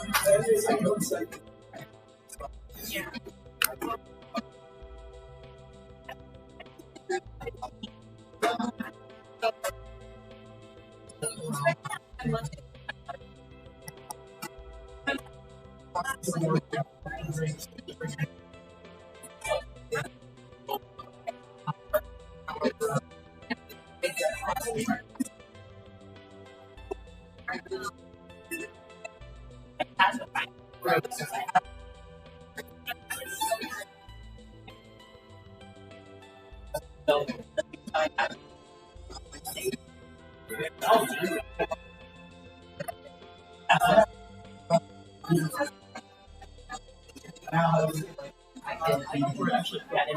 In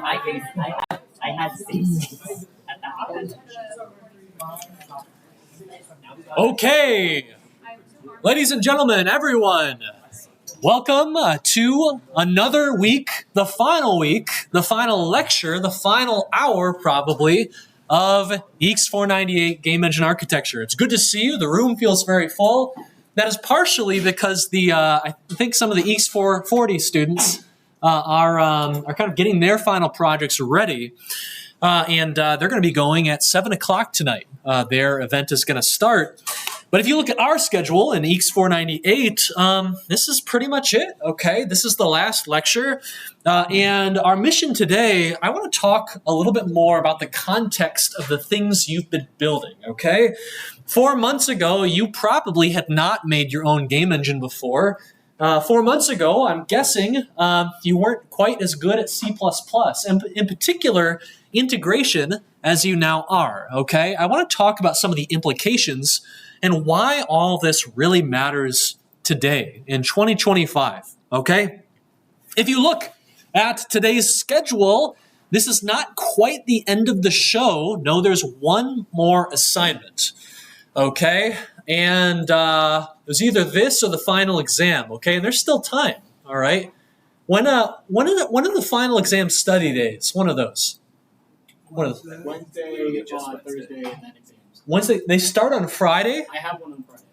my case, I had space at that. Okay, ladies and gentlemen, everyone, welcome to another week, the final lecture, the final hour probably of EECS 498 Game Engine Architecture. It's good to see you. The room feels very full. That is partially because I think some of the EECS 440 students are kind of getting their final projects ready. And they're going to be going at 7 o'clock tonight. Their event is going to start. But if you look at our schedule in EECS 498, this is pretty much it, okay? This is the last lecture. And our mission today, I want to talk a little bit more about the context of the things you've been building, okay? 4 months ago, you probably had not made your own game engine before. 4 months ago, I'm guessing you weren't quite as good at C++, and in particular, integration as you now are, okay? I want to talk about some of the implications and why all this really matters today in 2025, okay? If you look at today's schedule, this is not quite the end of the show. No, there's one more assignment, okay? And it was either this or the final exam, okay? And there's still time, all right? When are the final exam study days? One of those. Wednesday, Thursday, and then exams. Wednesday, they start on Friday? I have one on Friday.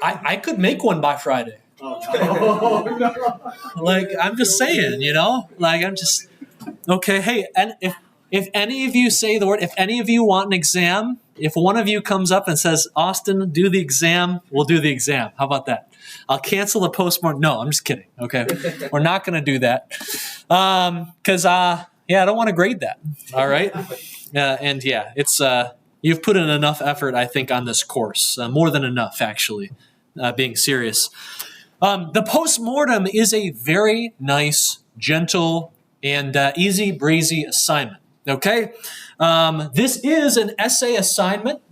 I could make one by Friday. Oh, no. Like, I'm just saying, you know? Like, I'm just, okay, hey, and if any of you say the word, if any of you want an exam, if one of you comes up and says, Austin, do the exam, we'll do the exam. How about that? I'll cancel the postmark. No, I'm just kidding, okay? We're not going to do that. Because, yeah, I don't want to grade that, all right? And yeah, it's you've put in enough effort, I think, on this course. More than enough, actually, being serious. The postmortem is a very nice, gentle, and easy breezy assignment, okay? This is an essay assignment.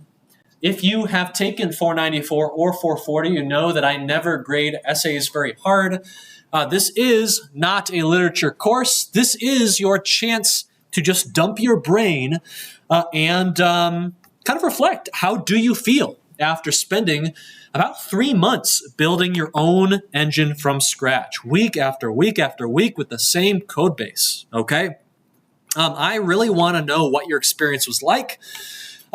If you have taken 494 or 440, you know that I never grade essays very hard. This is not a literature course. This is your chance to just dump your brain and kind of reflect. How do you feel after spending about 3 months building your own engine from scratch, week after week after week with the same code base, okay? I really want to know what your experience was like.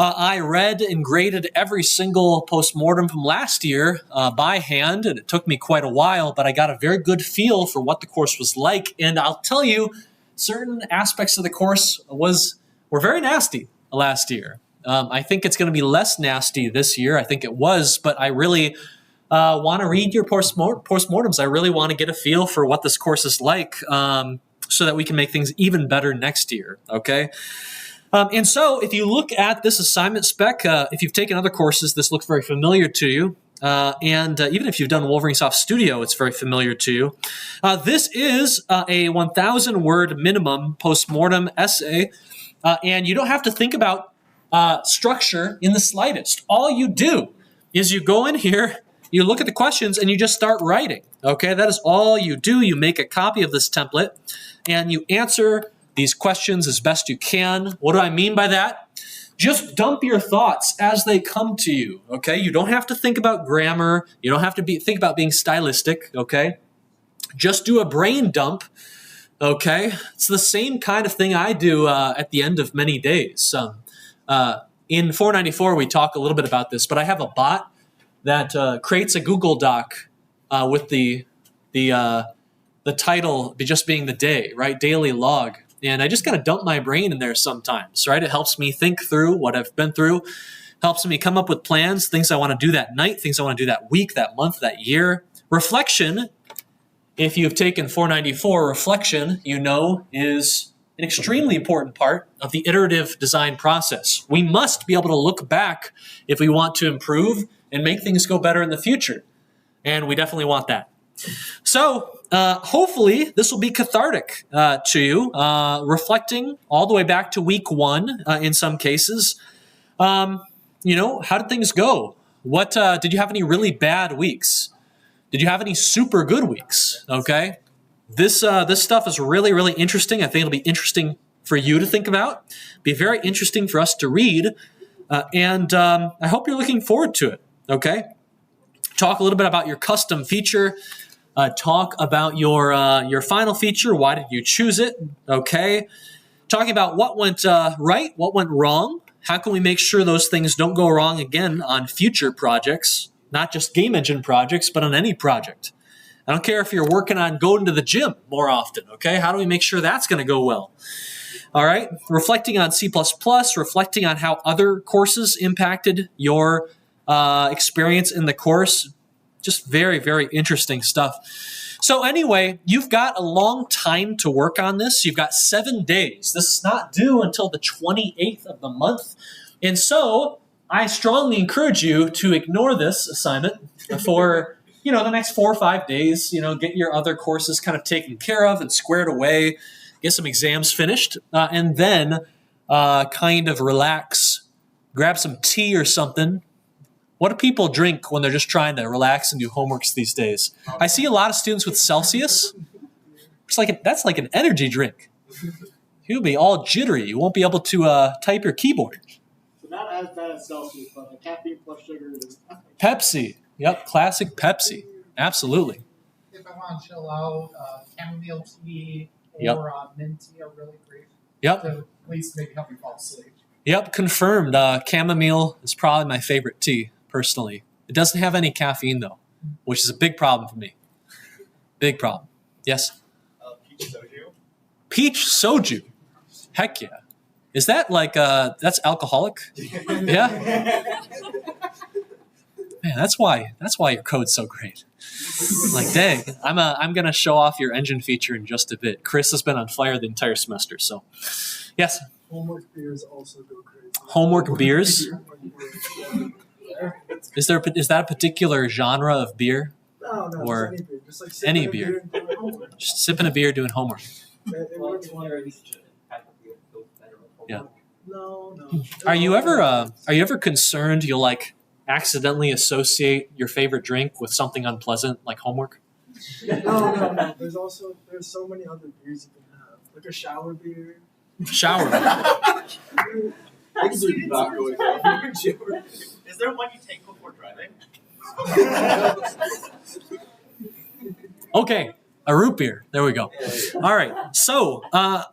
I read and graded every single postmortem from last year by hand, and it took me quite a while, but I got a very good feel for what the course was like. And I'll tell you, certain aspects of the course were very nasty last year. I think it's going to be less nasty this year. I think it was, but I really want to read your postmortems. I really want to get a feel for what this course is like so that we can make things even better next year, okay? And so if you look at this assignment spec, if you've taken other courses, this looks very familiar to you. And even if you've done Wolverine Soft Studio, it's very familiar to you. This is a 1,000-word minimum postmortem essay, and you don't have to think about structure in the slightest. All you do is you go in here, you look at the questions, and you just start writing. Okay, that is all you do. You make a copy of this template, and you answer these questions as best you can. What do I mean by that? Just dump your thoughts as they come to you, okay? You don't have to think about grammar. You don't have to think about being stylistic, okay? Just do a brain dump, okay? It's the same kind of thing I do at the end of many days. In 494, we talk a little bit about this, but I have a bot that creates a Google Doc with the title just being the day, right? Daily log. And I just got to dump my brain in there sometimes, right? It helps me think through what I've been through, helps me come up with plans, things I want to do that night, things I want to do that week, that month, that year. Reflection, if you've taken 494, reflection, you know, is an extremely important part of the iterative design process. We must be able to look back if we want to improve and make things go better in the future. And we definitely want that. So hopefully this will be cathartic to you, reflecting all the way back to week 1 in some cases. How did things go? What did you have any really bad weeks? Did you have any super good weeks? Okay. This stuff is really, really interesting. I think it'll be interesting for you to think about. Be very interesting for us to read. And I hope you're looking forward to it. Okay. Talk a little bit about your custom feature. Talk about your final feature. Why did you choose it? Okay. Talking about what went right, what went wrong. How can we make sure those things don't go wrong again on future projects? Not just game engine projects, but on any project. I don't care if you're working on going to the gym more often, okay? How do we make sure that's going to go well? All right, reflecting on C++, reflecting on how other courses impacted your experience in the course. Just very, very interesting stuff. So anyway, you've got a long time to work on this. You've got 7 days. This is not due until the 28th of the month. And so I strongly encourage you to ignore this assignment for the next 4 or 5 days. Get your other courses kind of taken care of and squared away, get some exams finished, and then kind of relax, grab some tea or something. What do people drink when they're just trying to relax and do homeworks these days? I see a lot of students with Celsius. That's like an energy drink. You'll be all jittery. You won't be able to type your keyboard. So not as bad as Celsius, but caffeine plus sugar is Pepsi. Yep, classic Pepsi. Absolutely. If I want to chill out, chamomile tea or mint tea are really great. Yep. To at least maybe help you fall asleep. Yep, confirmed. Chamomile is probably my favorite tea, personally. It doesn't have any caffeine, though, which is a big problem for me. Big problem. Yes? Peach soju. Peach soju. Heck yeah. Is that like, that's alcoholic? Yeah? Man, that's why your code's so great. Like, dang, I'm gonna show off your engine feature in just a bit. Chris has been on fire the entire semester, so yes. Homework beers also go crazy. Homework beers? Is that a particular genre of beer? No, Or just any beer. Just like any sipping a beer. and doing homework. Just sipping a beer, doing homework. It works wonders. Yeah. No. Are you ever concerned you'll like accidentally associate your favorite drink with something unpleasant like homework? No. There's so many other beers you can have. Like a shower beer. Shower. Is there one you take before driving? Okay, a root beer. There we go. All right. So,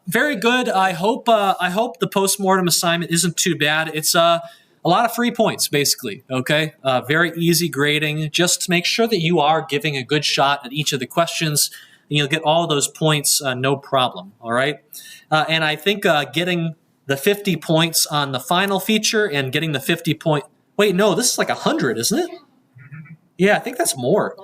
very good. I hope the postmortem assignment isn't too bad. It's a lot of free points, basically. Okay, very easy grading. Just make sure that you are giving a good shot at each of the questions, and you'll get all those points, no problem. All right. And I think getting the 50 points on the final feature and getting the 50 point. Wait, no, this is like 100, isn't it? Yeah, I think that's more.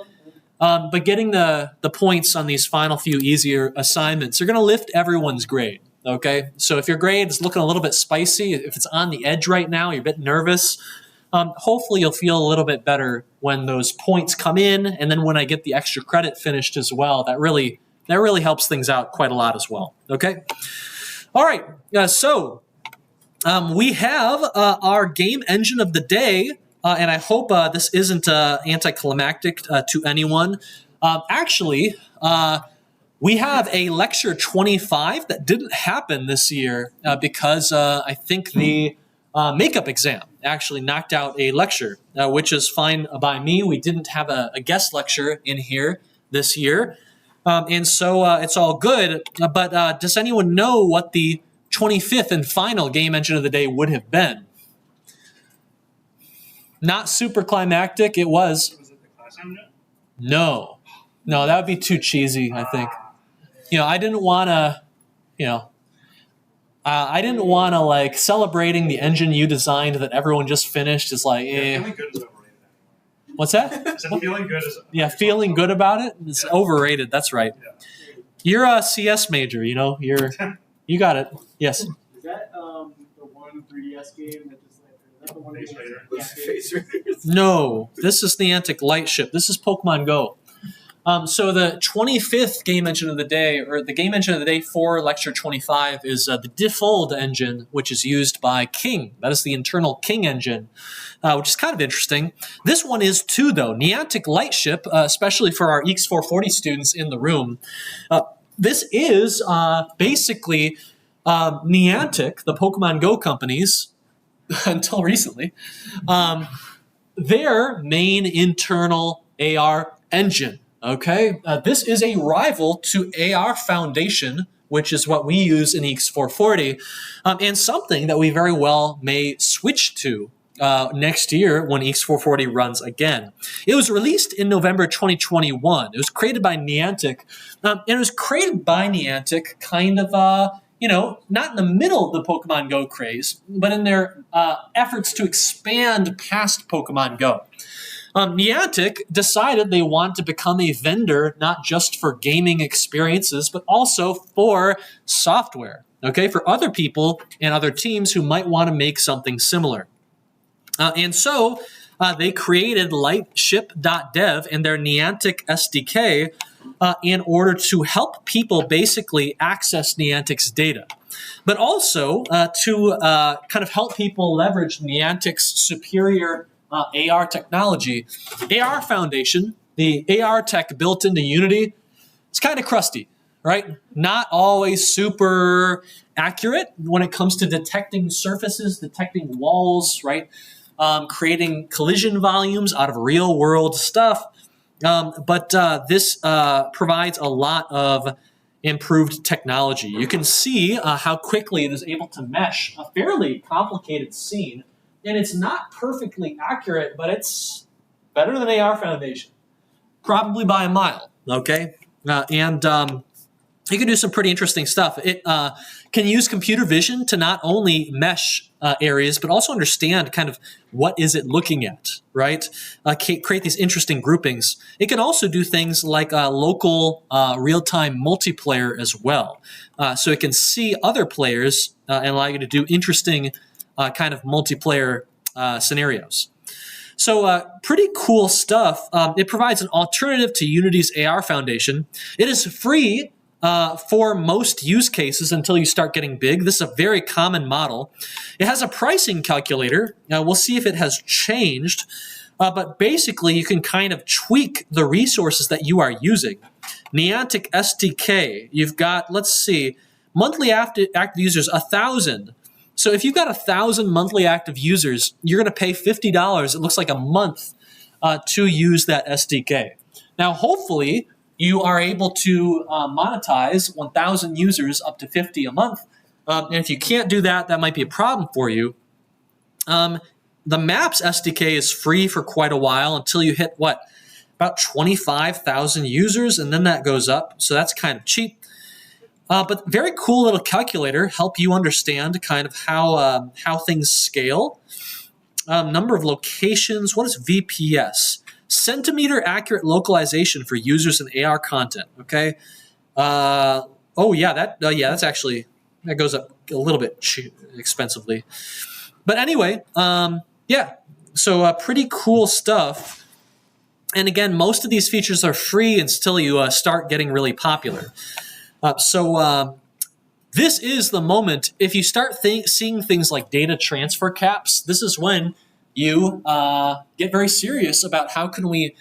But getting the points on these final few easier assignments are going to lift everyone's grade, okay? So if your grade is looking a little bit spicy, if it's on the edge right now, you're a bit nervous, hopefully you'll feel a little bit better when those points come in, and then when I get the extra credit finished as well, that really helps things out quite a lot as well, okay? All right, so we have our game engine of the day. And I hope this isn't anticlimactic to anyone. Actually, we have a lecture 25 that didn't happen this year because I think the makeup exam actually knocked out a lecture, which is fine by me. We didn't have a guest lecture in here this year. And so it's all good. But does anyone know what the 25th and final game engine of the day would have been? Not super climactic, it was. Was it the classroom note? No, that would be too cheesy, I think. I didn't want to, like celebrating the engine you designed that everyone just finished is like, Feeling good is overrated. What's that? I said feeling good is Feeling good about it is overrated. That's right. Yeah. You're a CS major, you got it. Yes. Is that the one 3DS game that just like is that the one Face game? Raider. Yeah, Face Raider. No, this is Niantic Lightship. This is Pokemon Go. So the 25th game engine of the day, or the game engine of the day for Lecture 25, is the Diffold engine, which is used by King. That is the internal King engine, which is kind of interesting. This one is too, though. Niantic Lightship, especially for our EECS 440 students in the room, this is basically Niantic, the Pokemon Go companies, until recently, their main internal AR engine. Okay, this is a rival to AR Foundation, which is what we use in EECS 440, and something that we very well may switch to next year when EECS 440 runs again. It was released in November 2021. It was created by Niantic, and it was created by Niantic kind of, not in the middle of the Pokemon Go craze, but in their efforts to expand past Pokemon Go. Niantic decided they want to become a vendor not just for gaming experiences, but also for software, okay, for other people and other teams who might want to make something similar. And so they created Lightship.dev and their Niantic SDK in order to help people basically access Niantic's data, but also to kind of help people leverage Niantic's superior AR technology. AR Foundation, the AR tech built into Unity, it's kind of crusty, right? Not always super accurate when it comes to detecting surfaces, detecting walls, right? Creating collision volumes out of real world stuff. But this provides a lot of improved technology. You can see how quickly it is able to mesh a fairly complicated scene. And it's not perfectly accurate, but it's better than AR Foundation, probably by a mile, okay? And you can do some pretty interesting stuff. It can use computer vision to not only mesh areas, but also understand kind of what is it looking at, right? Create these interesting groupings. It can also do things like local real-time multiplayer as well. So it can see other players and allow you to do interesting kind of multiplayer scenarios. So pretty cool stuff. It provides an alternative to Unity's AR Foundation. It is free for most use cases until you start getting big. This is a very common model. It has a pricing calculator. We'll see if it has changed. But basically, you can kind of tweak the resources that you are using. Niantic SDK, you've got, let's see, monthly active users, 1,000. So if you've got 1,000 monthly active users, you're going to pay $50, it looks like a month, to use that SDK. Now, hopefully, you are able to monetize 1,000 users up to $50 a month. And if you can't do that, that might be a problem for you. The Maps SDK is free for quite a while until you hit, about 25,000 users, and then that goes up. So that's kind of cheap. But very cool little calculator, help you understand kind of how things scale. Number of locations, what is VPS? Centimeter accurate localization for users and AR content, okay? That's actually, that goes up a little bit expensively. But anyway, so pretty cool stuff. And again, most of these features are free until you start getting really popular. This is the moment, if you start seeing things like data transfer caps, this is when you get very serious about how can we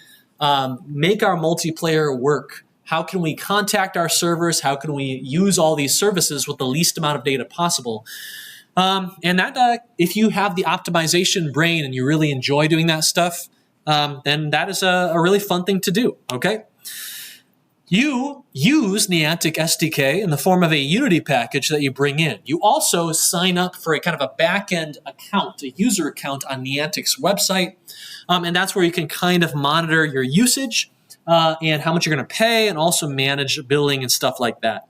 make our multiplayer work? How can we contact our servers? How can we use all these services with the least amount of data possible? And that, if you have the optimization brain and you really enjoy doing that stuff, then that is a really fun thing to do, okay? You use Niantic SDK in the form of a Unity package that you bring in. You also sign up for a kind of a back-end account, a user account on Niantic's website, and that's where you can kind of monitor your usage. and how much you're going to pay, and also manage billing and stuff like that.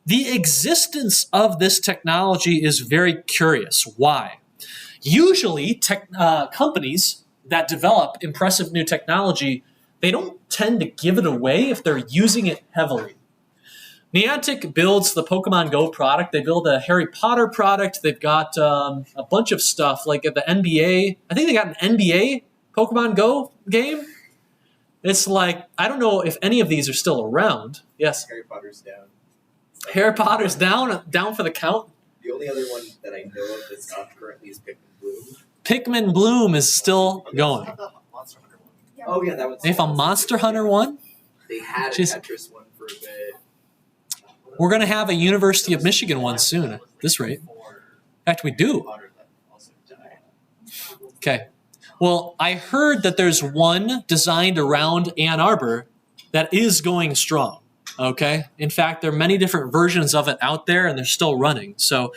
The existence of this technology is very curious. Why? Usually, companies that develop impressive new technology, they don't tend to give it away if they're using it heavily. Niantic builds the Pokemon Go product. They build a Harry Potter product. They've got a bunch of stuff, like at the NBA. I think they got an NBA Pokemon Go game. It's like, I don't know if any of these are still around. Yes? Harry Potter's down. Harry Potter's down for the count. The only other one that I know of that's not currently is Pikmin Bloom. Pikmin Bloom is still going. Monster Hunter one. Oh yeah, that was. They have a Monster Hunter one. They had a Jeez. Tetris one for a bit. We're going to have a University of Michigan one soon at this rate. In fact, we do. Okay. Well, I heard that there's one designed around Ann Arbor that is going strong. Okay. In fact, there are many different versions of it out there, and they're still running. So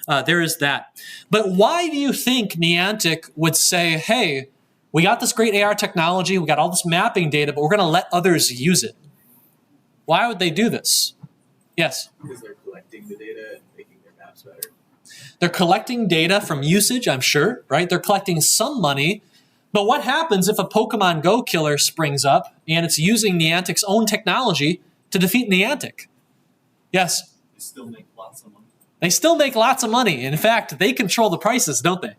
there is that. But why do you think Niantic would say, hey, we got this great AR technology, we got all this mapping data, but we're going to let others use it? Why would they do this? Yes? Because they're collecting the data and making their maps better. They're collecting data from usage, I'm sure, right? They're collecting some money. But what happens if a Pokemon Go killer springs up and it's using Niantic's own technology to defeat Niantic? Yes? They still make lots of money. They still make lots of money. In fact, they control the prices, don't they?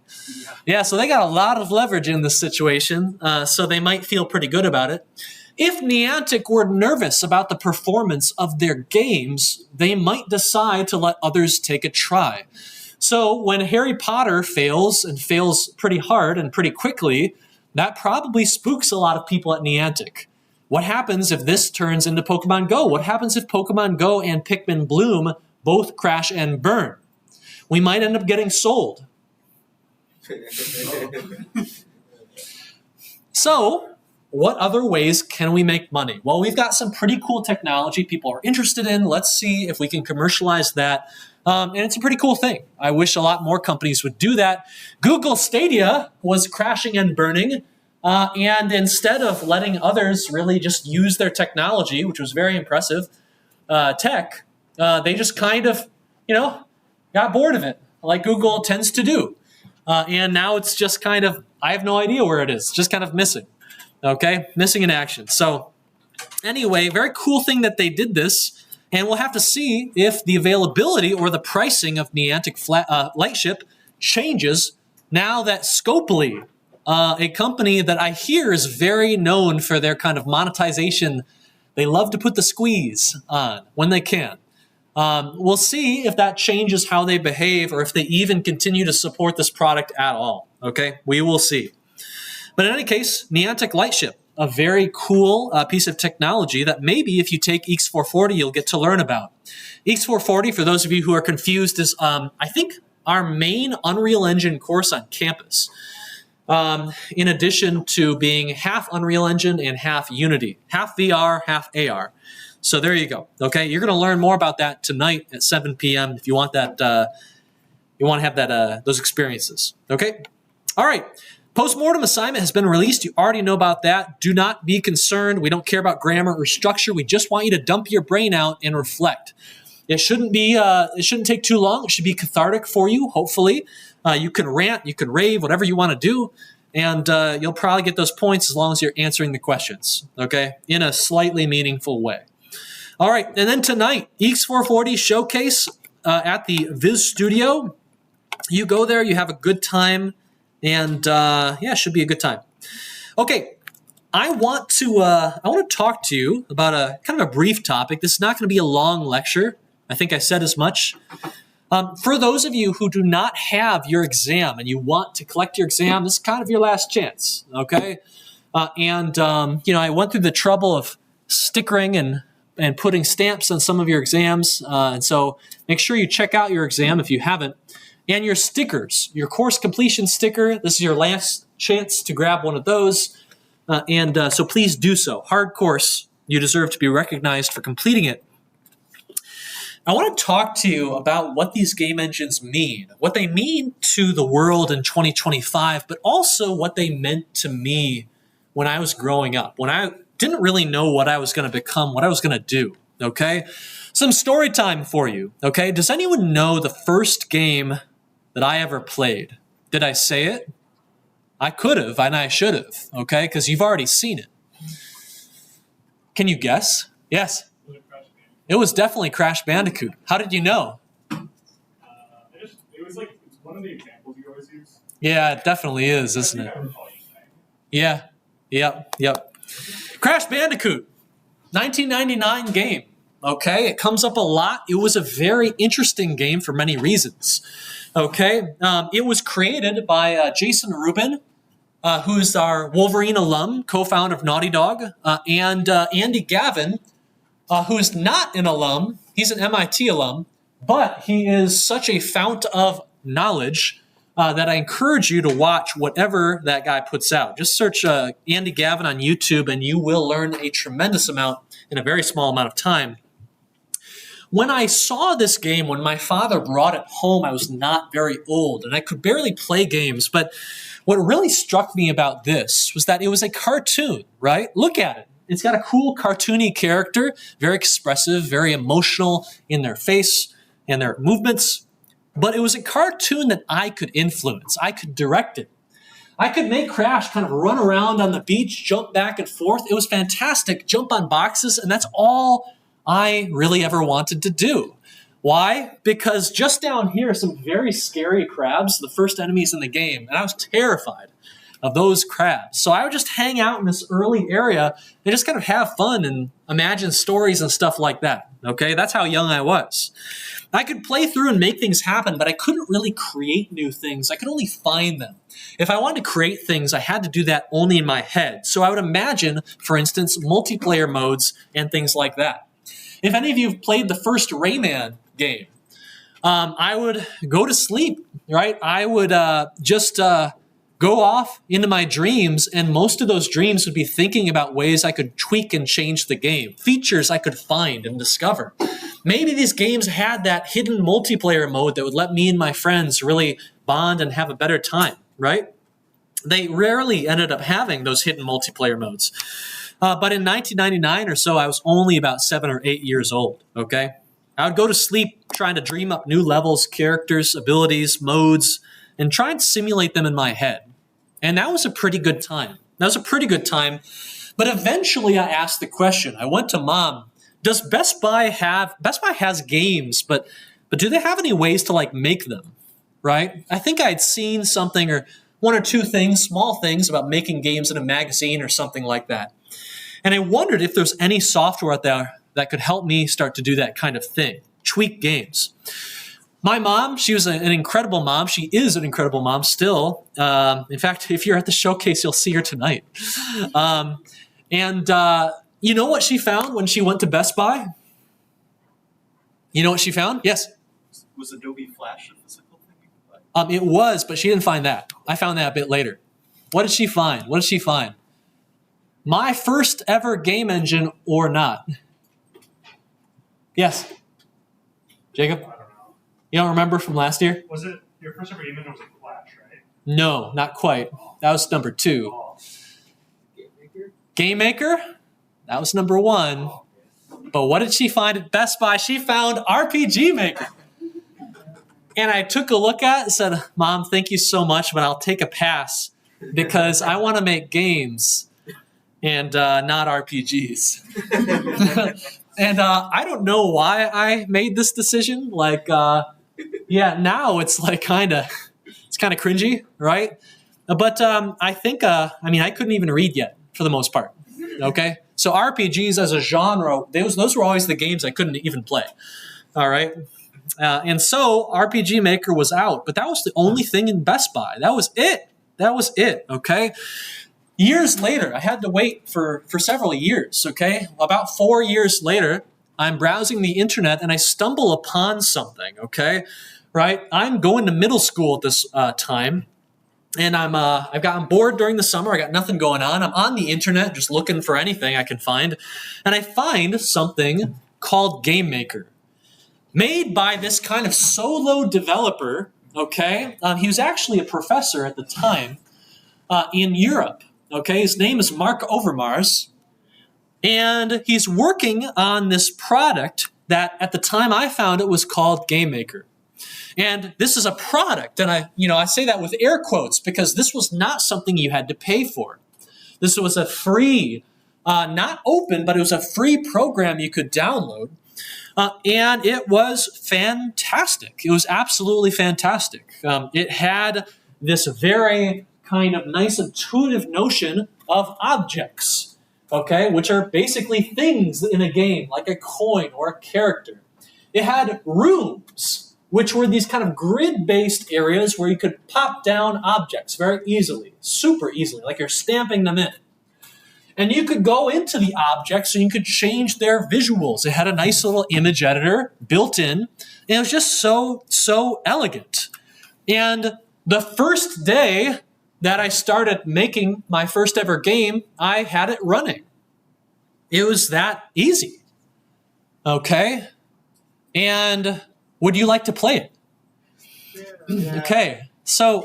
Yeah, so they got a lot of leverage in this situation, so they might feel pretty good about it. If Niantic were nervous about the performance of their games, they might decide to let others take a try. So when Harry Potter fails, and fails pretty hard and pretty quickly, that probably spooks a lot of people at Niantic. What happens if this turns into Pokemon Go? What happens if Pokemon Go and Pikmin Bloom both crash and burn? We might end up getting sold. So, what other ways can we make money? Well, we've got some pretty cool technology people are interested in. Let's see if we can commercialize that. And it's a pretty cool thing. I wish a lot more companies would do that. Google Stadia was crashing and burning. And instead of letting others really just use their technology, which was very impressive, they just kind of, got bored of it, like Google tends to do. And now it's just kind of, I have no idea where it is, just kind of missing. Okay, missing in action. So anyway, very cool thing that they did this, and we'll have to see if the availability or the pricing of Niantic Lightship changes now that Scopely, a company that I hear is very known for their kind of monetization, they love to put the squeeze on when they can. We'll see if that changes how they behave or if they even continue to support this product at all. Okay, we will see. But in any case, Niantic Lightship, a very cool piece of technology that maybe if you take EECS 440, you'll get to learn about. EECS 440, for those of you who are confused, is, I think, our main Unreal Engine course on campus. In addition to being half Unreal Engine and half Unity, half VR, half AR. So there you go. Okay, you're going to learn more about that tonight at 7 p.m. if you want that. You want to have that those experiences. Okay. All right. Postmortem assignment has been released. You already know about that. Do not be concerned. We don't care about grammar or structure. We just want you to dump your brain out and reflect. It shouldn't be. It shouldn't take too long. It should be cathartic for you. Hopefully, you can rant, you can rave, whatever you want to do, and you'll probably get those points as long as you're answering the questions. Okay, in a slightly meaningful way. All right, and then tonight, EECS 440 showcase at the Viz Studio. You go there, you have a good time, and yeah, it should be a good time. Okay, I want to talk to you about a kind of a brief topic. This is not going to be a long lecture. I think I said as much. For those of you who do not have your exam and you want to collect your exam, this is kind of your last chance. Okay, I went through the trouble of stickering and putting stamps on some of your exams. And so make sure you check out your exam if you haven't. And your stickers, your course completion sticker, this is your last chance to grab one of those. So please do so. Hard course, you deserve to be recognized for completing it. I want to talk to you about what these game engines mean, what they mean to the world in 2025, but also what they meant to me when I was growing up. When didn't really know what I was going to become, what I was going to do, okay? Some story time for you, okay? Does anyone know the first game that I ever played? Did I say it? I could have, and I should have, okay? Because you've already seen it. Can you guess? Yes. It was definitely Crash Bandicoot. How did you know? It was like it's one of the examples you always use. Yeah, it definitely is, isn't it? Yeah. Yep. Crash Bandicoot, 1999 game. Okay, it comes up a lot. It was a very interesting game for many reasons. Okay, it was created by Jason Rubin, who's our Wolverine alum, co-founder of Naughty Dog, and Andy Gavin, who's not an alum. He's an MIT alum, but he is such a fount of knowledge that I encourage you to watch whatever that guy puts out. Just search Andy Gavin on YouTube, and you will learn a tremendous amount in a very small amount of time. When I saw this game, when my father brought it home, I was not very old, and I could barely play games. But what really struck me about this was that it was a cartoon, right? Look at it. It's got a cool cartoony character, very expressive, very emotional in their face and their movements. But it was a cartoon that I could influence. I could direct it. I could make Crash kind of run around on the beach, jump back and forth. It was fantastic. Jump on boxes, and that's all I really ever wanted to do. Why? Because just down here are some very scary crabs, the first enemies in the game, and I was terrified of those crabs. So I would just hang out in this early area and just kind of have fun and imagine stories and stuff like that. Okay, that's how young I was. I could play through and make things happen, but I couldn't really create new things. I could only find them. If I wanted to create things, I had to do that only in my head. So I would imagine, for instance, multiplayer modes and things like that. If any of you have played the first Rayman game, I would go to sleep, right? I would just go off into my dreams, and most of those dreams would be thinking about ways I could tweak and change the game, features I could find and discover. Maybe these games had that hidden multiplayer mode that would let me and my friends really bond and have a better time, right? They rarely ended up having those hidden multiplayer modes. But in 1999 or so, I was only about 7 or 8 years old, okay? I would go to sleep trying to dream up new levels, characters, abilities, modes, and try and simulate them in my head. And that was a pretty good time. But eventually I asked the question. I went to Mom, does Best Buy has games, but do they have any ways to like make them, right? I think I'd seen something or one or two things, small things about making games in a magazine or something like that. And I wondered if there's any software out there that could help me start to do that kind of thing, tweak games. My mom, she was an incredible mom. She is an incredible mom still. In fact, if you're at the showcase, you'll see her tonight. You know what she found when she went to Best Buy? You know what she found? Yes? Was Adobe Flash a physical thing? It was, but she didn't find that. I found that a bit later. What did she find? My first ever game engine or not? Yes? Jacob? I don't know. You don't remember from last year? Was it your first ever game engine was like Flash, right? No, not quite. That was number 2. Oh. Game Maker? That was number 1. But what did she find at Best Buy? She found RPG Maker. And I took a look at it and said, Mom, thank you so much, but I'll take a pass because I want to make games and not RPGs. And I don't know why I made this decision. Now it's like it's kind of cringy, right? But I think, I couldn't even read yet for the most part. Okay, so RPGs as a genre, those were always the games I couldn't even play. All right, and so RPG Maker was out, but that was the only thing in Best Buy. That was it. Okay. Years later, I had to wait for several years, okay? About 4 years later, I'm browsing the internet and I stumble upon something, okay? Right? I'm going to middle school at this time, and I've gotten bored during the summer. I got nothing going on. I'm on the internet just looking for anything I can find, and I find something called Game Maker, made by this kind of solo developer, okay? He was actually a professor at the time in Europe. Okay, his name is Mark Overmars. And he's working on this product that at the time I found it was called Game Maker. And this is a product, and I say that with air quotes because this was not something you had to pay for. This was a free, not open, but it was a free program you could download. And it was fantastic. It was absolutely fantastic. It had this very kind of nice intuitive notion of objects, okay, which are basically things in a game, like a coin or a character. It had rooms, which were these kind of grid-based areas where you could pop down objects very easily, super easily, like you're stamping them in. And you could go into the objects and you could change their visuals. It had a nice little image editor built in, and it was just so elegant. And the first day that I started making my first ever game, I had it running. It was that easy. Okay? And would you like to play it? Yeah. Okay. So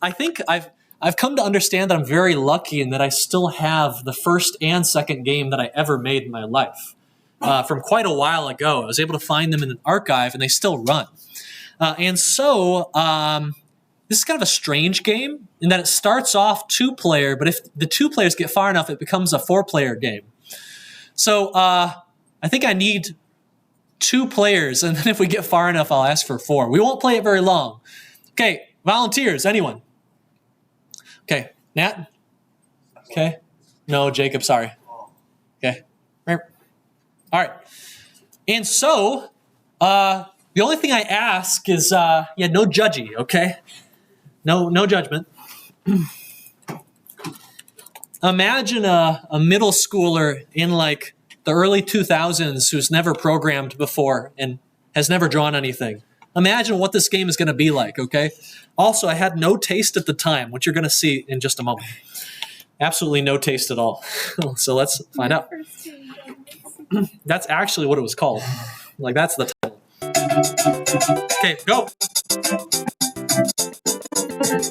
I think I've come to understand that I'm very lucky and that I still have the first and second game that I ever made in my life. From quite a while ago. I was able to find them in an archive and they still run. And so this is kind of a strange game in that it starts off 2-player, but if the 2 players get far enough, it becomes a 4-player game. So I think I need 2 players, and then if we get far enough, I'll ask for 4. We won't play it very long. Okay, volunteers, anyone? Okay, Nat? Okay. No, Jacob, sorry. Okay. All right. And so, the only thing I ask is, no judgy, okay? No judgment. Imagine a middle schooler in like the early 2000s who's never programmed before and has never drawn anything. Imagine what this game is going to be like, okay? Also, I had no taste at the time, which you're going to see in just a moment. Absolutely no taste at all. So let's find out. That's actually what it was called. Like, that's the title. Okay, go.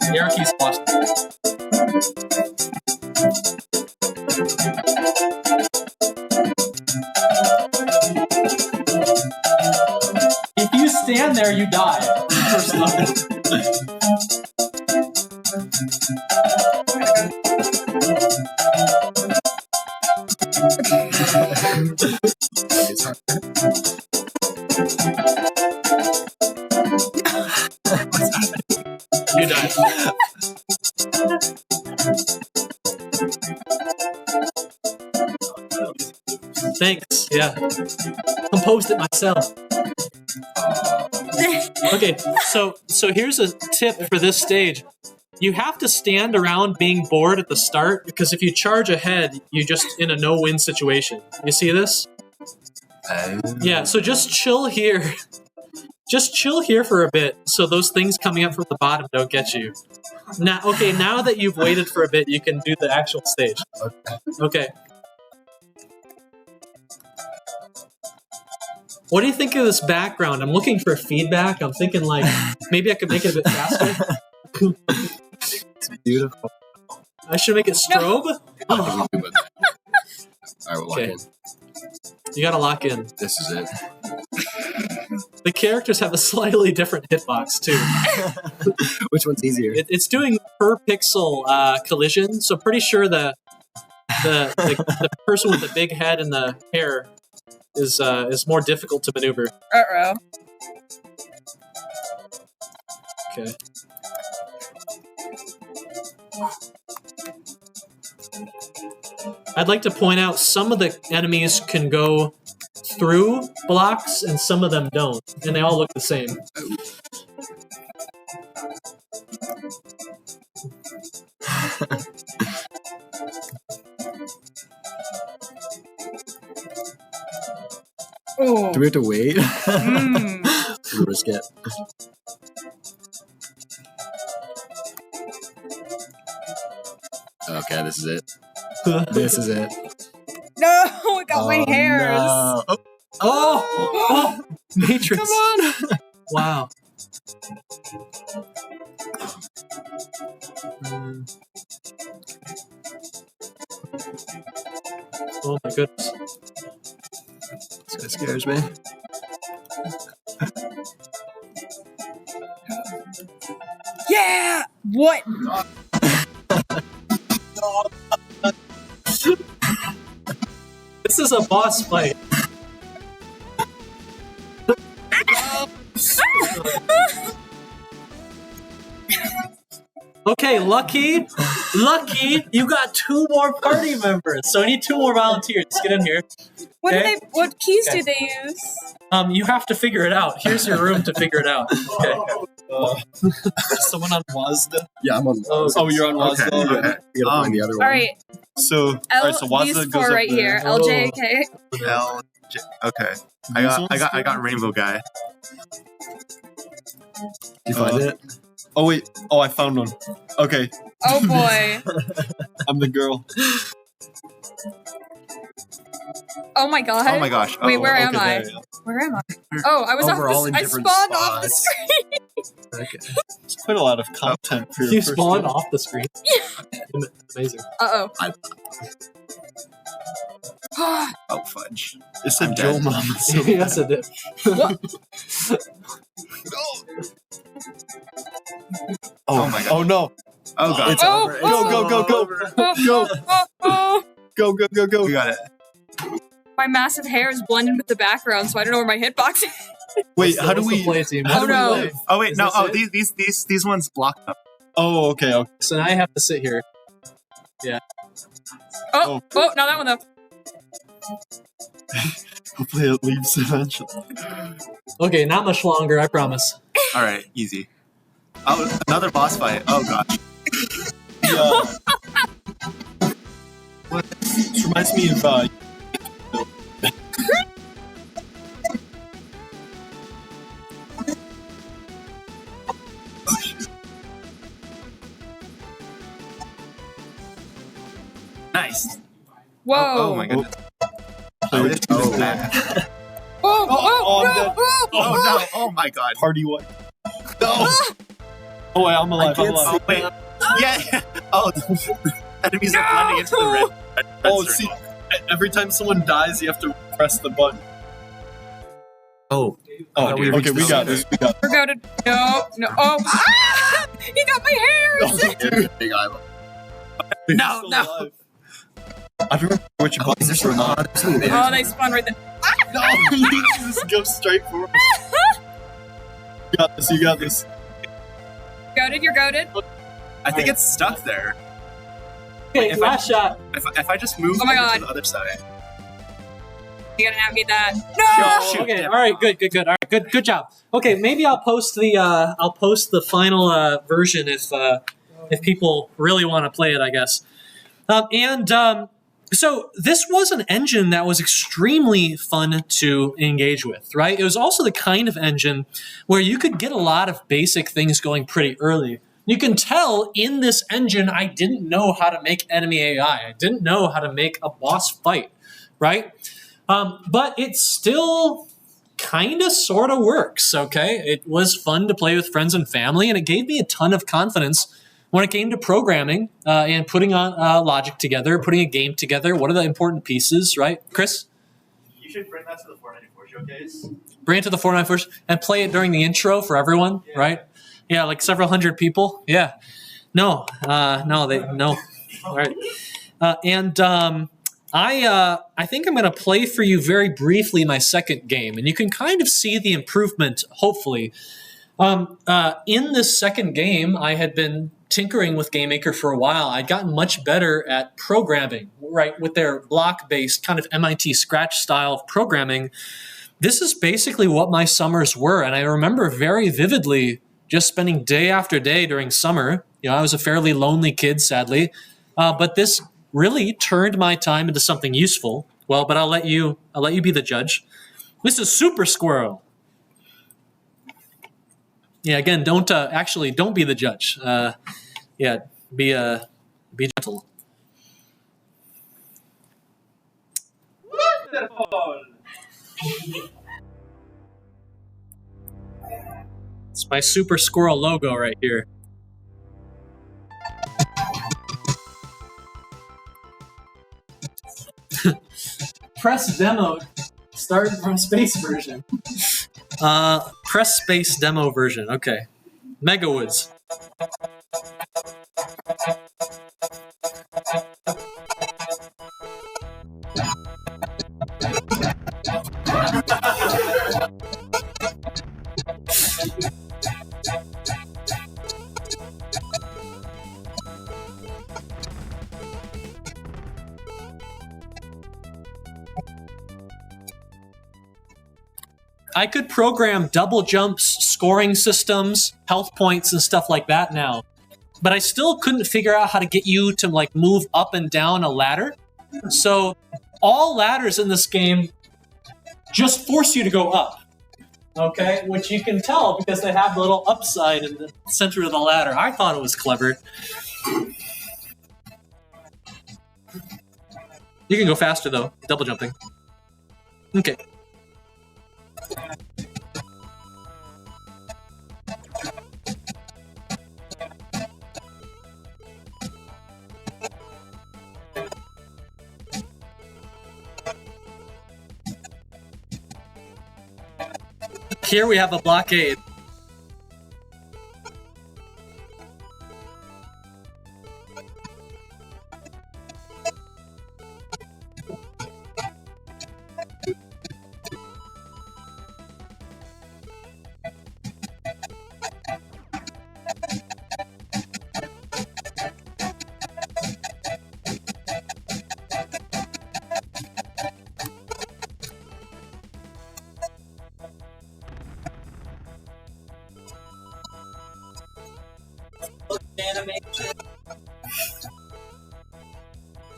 Hierarchy's lost. If you stand there, you die. First you die. Thanks. Yeah. Composed it myself. Okay, so here's a tip for this stage. You have to stand around being bored at the start because if you charge ahead, you're just in a no-win situation. You see this? Yeah, so just chill here. Just chill here for a bit so those things coming up from the bottom don't get you. Now that you've waited for a bit, you can do the actual stage. Okay. What do you think of this background? I'm looking for feedback. I'm thinking like maybe I could make it a bit faster. It's beautiful. I should make it strobe? Oh. Alright, we'll lock in. You gotta lock in. This is it. The characters have a slightly different hitbox too. Which one's easier? It's doing per pixel collision, so pretty sure the person with the big head and the hair is more difficult to maneuver. Uh-oh. Okay. I'd like to point out some of the enemies can go through blocks and some of them don't, and they all look the same. Oh. Do we have to wait? Mm. Risk it. Okay, this is it. This is it. No, it got my hairs. No. Oh! Matrix! Come on! Wow. Oh my goodness. This guy scares me. Yeah! What? This is a boss fight. Okay, Lucky, you got 2 more party members. So I need 2 more volunteers. Get in here. What Okay. What keys Okay. do they use? You have to figure it out. Here's your room to figure it out. Okay. Someone on WASD? Yeah, I'm on. Oh, you're on WASD. Okay. Okay. You gotta find the other All one. right, So, alright, so these WASD goes four up right there. here. LJK. L. Okay. I got Rainbow Guy. Did you find it? Oh wait. Oh, I found one. Okay, Oh boy. I'm the girl. Oh my god. Oh my gosh. Wait, Uh-oh. where am Okay, I? there you go. Where am I? Oh, I was Oh, we're all off in the. I different spawned off the spots. screen. Okay. It's quite a lot of content for your You first spawned game. off the screen. Amazing. Uh Oh fudge. It said I'm Joe dead. Mama. So Yes, it did. Oh my god. Oh no. Oh god. It's Oh, over. It's Go, go, go, go. over. oh. Go, go, go, go. We got it. My massive hair is blended with the background, so I don't know where my hitbox is. Wait, how do What's the we? play team? How Oh, do we no. live? Oh wait, Is no. this Oh, it? these ones blocked up. Oh, okay, okay. So now I have to sit here. Oh, not that one though. Hopefully it leaves eventually. Okay, not much longer, I promise. All right, easy. Oh, another boss fight. Oh gosh. Yeah. This reminds me of Nice. Whoa. Oh my goodness. Oh, this is bad. Oh, Oh, I'm no. dead. Oh no. Oh my god. party what? No. Oh wait, I'm alive. I'm can't alive. Oh wait. Yeah. Oh, the enemies are blending into the red. Oh, see, every time someone dies, you have to press the button. Oh. Oh, we okay, reached we the got center. this. We got We're going to. No. Oh. Ah! He got my hair. this. Big eye. No, Still no. alive. I don't remember which Oh, buttons is there were some not. odd? Something there. Oh, they spawned right there. No, you just go straight for it. You got this. You got this. Goated, you're goated. I think it's stuck there. Okay, If last shot. If I just move Oh my over God. to the other side. You gotta navigate that. No. Shoot. Okay, all right, good. All right, good job. Okay, maybe I'll post the final version if people really want to play it, I guess. So this was an engine that was extremely fun to engage with, right? It was also the kind of engine where you could get a lot of basic things going pretty early. You can tell in this engine, I didn't know how to make enemy AI. I didn't know how to make a boss fight, right? But it still kind of sort of works, okay? It was fun to play with friends and family, and it gave me a ton of confidence when it came to programming and putting on logic together, putting a game together. What are the important pieces, right? Chris? You should bring that to the 494 showcase. Bring it to the 491st and play it during the intro for everyone, right? Yeah, like several hundred people. Yeah. No. No. All right. I think I'm going to play for you very briefly my second game, and you can kind of see the improvement, hopefully. In this second game, I had been tinkering with GameMaker for a while. I'd gotten much better at programming, right? With their block-based kind of MIT Scratch style of programming. This is basically what my summers were, and I remember very vividly just spending day after day during summer. You know, I was a fairly lonely kid, sadly, but this really turned my time into something useful. Well, but I'll let you be the judge. This is Super Squirrel. Yeah, again, don't be the judge. Be gentle. It's my Super Squirrel logo right here. Press demo. Start from space version. Press space demo version. Okay. Megawoods. I could program double jumps, scoring systems, health points, and stuff like that now. But I still couldn't figure out how to get you to like move up and down a ladder. So all ladders in this game just force you to go up. Okay? Which you can tell because they have the little upside in the center of the ladder. I thought it was clever. You can go faster though, double jumping. Okay. Here we have a blockade.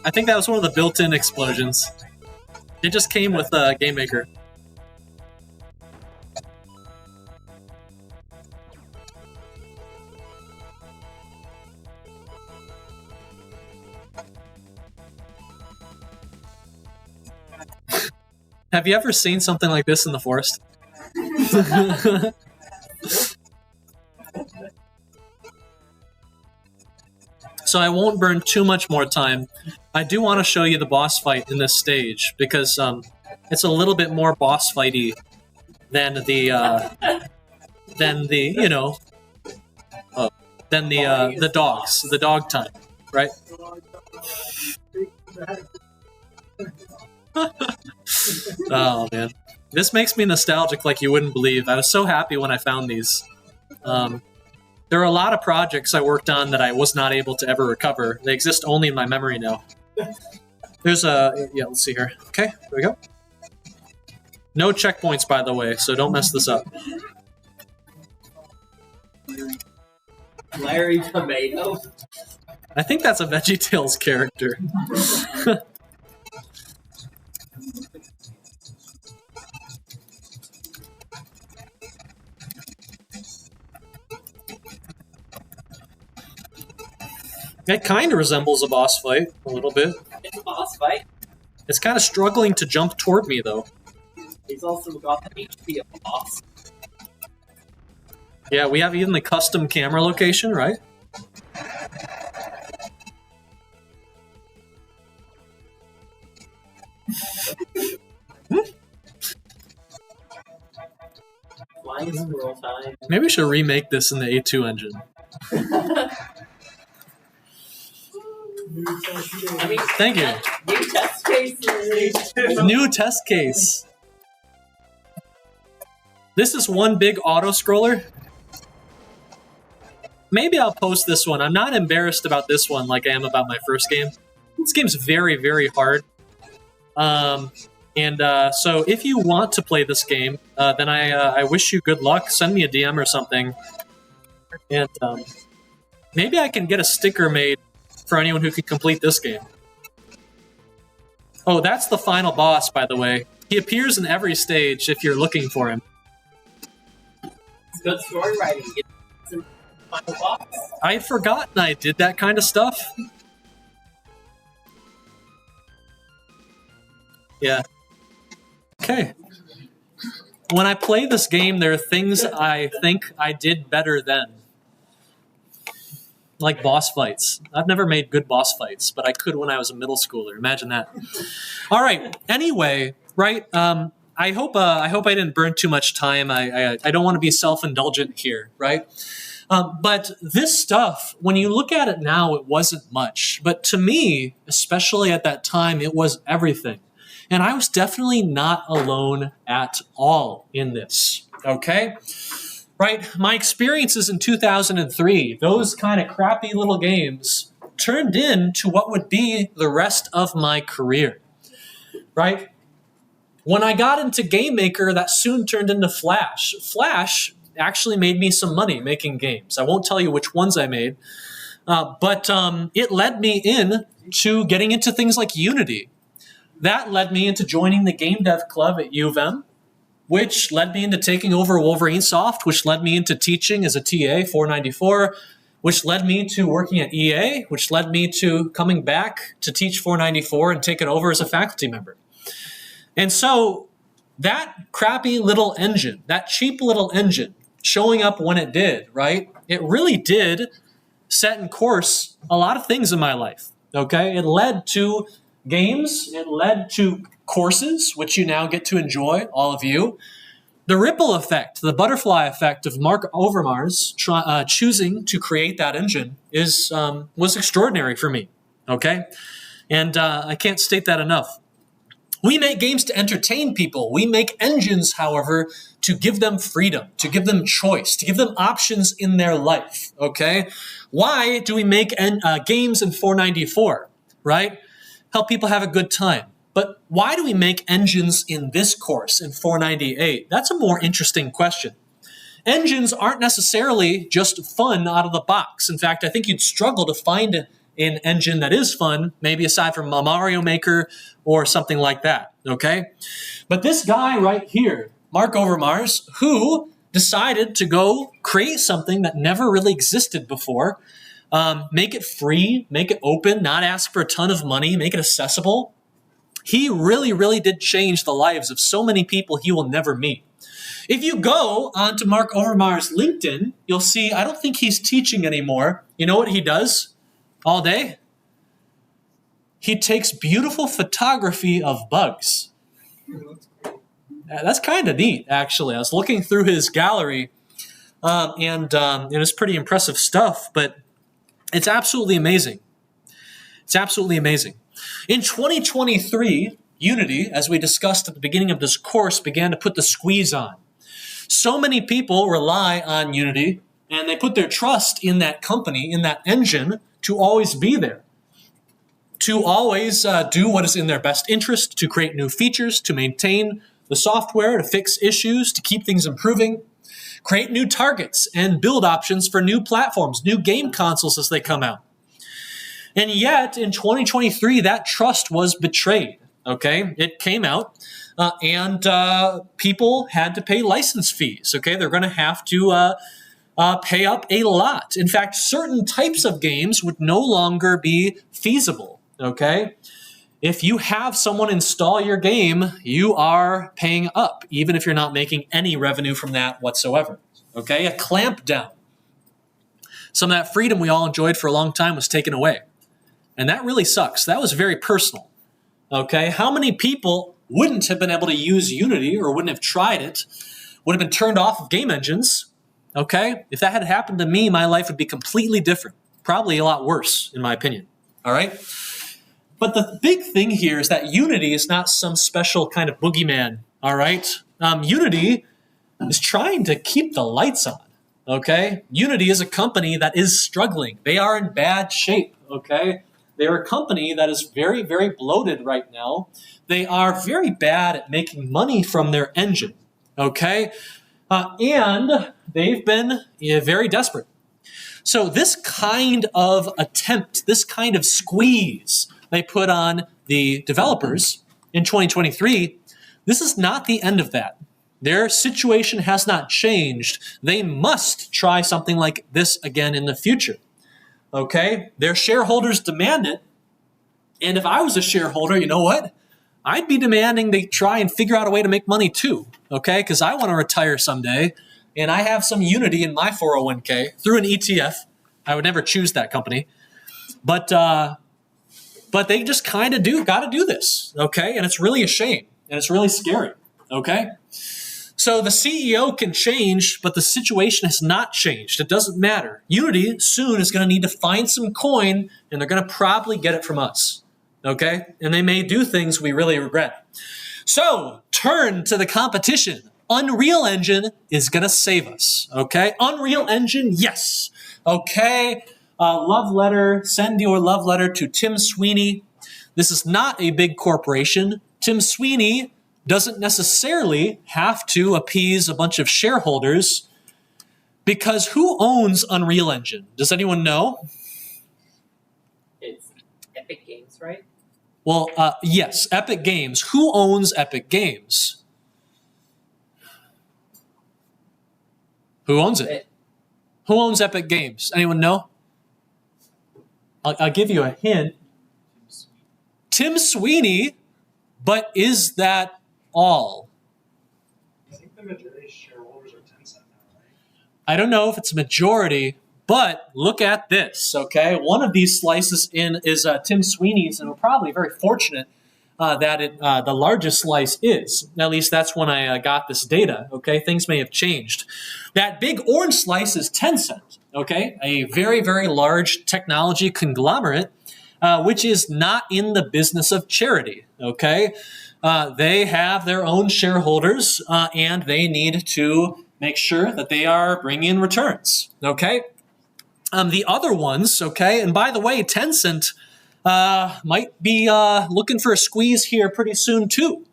I think that was one of the built-in explosions. It just came with Game Maker. Have you ever seen something like this in the forest? So I won't burn too much more time. I do want to show you the boss fight in this stage because it's a little bit more boss fighty than the dogs, the dog time, right? Oh man, this makes me nostalgic like you wouldn't believe. I was so happy when I found these. There are a lot of projects I worked on that I was not able to ever recover. They exist only in my memory now. There's a... Yeah, let's see here. Okay, there we go. No checkpoints, by the way, so don't mess this up. Larry Tomato. I think that's a VeggieTales character. It kind of resembles a boss fight, a little bit. It's a boss fight. It's kind of struggling to jump toward me, though. He's also got the HP of a boss. Yeah, we have even the custom camera location, right? Flying squirrel time. Maybe we should remake this in the A2 engine. I mean, Thank you. New test cases. New test case. This is one big auto-scroller. Maybe I'll post this one. I'm not embarrassed about this one like I am about my first game. This game's very, very hard. So if you want to play this game, then I wish you good luck. Send me a DM or something. And maybe I can get a sticker made for anyone who can complete this game. Oh, that's the final boss, by the way. He appears in every stage if you're looking for him. It's good story writing. It's in the final boss. I had forgotten I did that kind of stuff. Yeah. Okay. When I play this game, there are things I think I did better then. like boss fights. I've never made good boss fights, but I could when I was a middle schooler. Imagine that. All right. Anyway, right. I hope I didn't burn too much time. I don't want to be self-indulgent here, right? But this stuff, when you look at it now, it wasn't much. But to me, especially at that time, it was everything. And I was definitely not alone at all in this, okay? Right? My experiences in 2003, those kind of crappy little games, turned into what would be the rest of my career, right? When I got into Game Maker, that soon turned into Flash. Flash actually made me some money making games. I won't tell you which ones I made, but it led me in to getting into things like Unity. That led me into joining the Game Dev Club at U of M, which led me into taking over Wolverine Soft, which led me into teaching as a TA 494, which led me to working at EA, which led me to coming back to teach 494 and take it over as a faculty member. And so that crappy little engine, that cheap little engine, showing up when it did, right? It really did set in course a lot of things in my life, okay? It led to games, it led to courses, which you now get to enjoy, all of you. The ripple effect, the butterfly effect of Mark Overmars choosing to create that engine was extraordinary for me, okay? And I can't state that enough. We make games to entertain people. We make engines, however, to give them freedom, to give them choice, to give them options in their life, okay? Why do we make games in 494, right? Help people have a good time. But why do we make engines in this course in 498? That's a more interesting question. Engines aren't necessarily just fun out of the box. In fact, I think you'd struggle to find an engine that is fun, maybe aside from a Mario Maker or something like that, okay? But this guy right here, Mark Overmars, who decided to go create something that never really existed before, make it free, make it open, not ask for a ton of money, make it accessible. He really, really did change the lives of so many people he will never meet. If you go onto Mark Overmars' LinkedIn, you'll see, I don't think he's teaching anymore. You know what he does all day? He takes beautiful photography of bugs. That's kind of neat, actually. I was looking through his gallery, and it's pretty impressive stuff, but it's absolutely amazing. It's absolutely amazing. In 2023, Unity, as we discussed at the beginning of this course, began to put the squeeze on. So many people rely on Unity, and they put their trust in that company, in that engine, to always be there, to always do what is in their best interest, to create new features, to maintain the software, to fix issues, to keep things improving, create new targets, and build options for new platforms, new game consoles as they come out. And yet, in 2023, that trust was betrayed, okay? It came out, and people had to pay license fees, okay? They're going to have to pay up a lot. In fact, certain types of games would no longer be feasible, okay? If you have someone install your game, you are paying up, even if you're not making any revenue from that whatsoever, okay? A clamp down. Some of that freedom we all enjoyed for a long time was taken away. And that really sucks. That was very personal, okay? How many people wouldn't have been able to use Unity or wouldn't have tried it, would have been turned off of game engines, okay? If that had happened to me, my life would be completely different, probably a lot worse, in my opinion, all right? But the big thing here is that Unity is not some special kind of boogeyman, all right? Unity is trying to keep the lights on, okay? Unity is a company that is struggling. They are in bad shape, okay? They're a company that is very, very bloated right now. They are very bad at making money from their engine, okay? And they've been very desperate. So this kind of attempt, this kind of squeeze they put on the developers in 2023, this is not the end of that. Their situation has not changed. They must try something like this again in the future. Okay? Their shareholders demand it. And if I was a shareholder, you know what? I'd be demanding they try and figure out a way to make money too. Okay? Because I want to retire someday. And I have some Unity in my 401k through an ETF. I would never choose that company. But they just kind of got to do this, okay? And it's really a shame, and it's really scary, okay? So the CEO can change, but the situation has not changed. It doesn't matter. Unity soon is going to need to find some coin, and they're going to probably get it from us, okay? And they may do things we really regret. So turn to the competition. Unreal Engine is going to save us, okay? Unreal Engine, yes, okay? Love letter, send your love letter to Tim Sweeney. This is not a big corporation. Tim Sweeney doesn't necessarily have to appease a bunch of shareholders because who owns Unreal Engine? Does anyone know? It's Epic Games, right? Well, yes, Epic Games. Who owns Epic Games? Who owns it? Who owns Epic Games? Anyone know? I'll give you a hint. Tim Sweeney, but is that all? I think the majority of shareholders are Tencent now, right? I don't know if it's a majority, but look at this, okay? One of these slices is Tim Sweeney's, and we're probably very fortunate that the largest slice is. At least that's when I got this data, okay? Things may have changed. That big orange slice is Tencent, okay? A very, very large technology conglomerate, which is not in the business of charity, okay? They have their own shareholders, and they need to make sure that they are bringing in returns, okay? The other ones, okay, and by the way, Tencent might be looking for a squeeze here pretty soon too,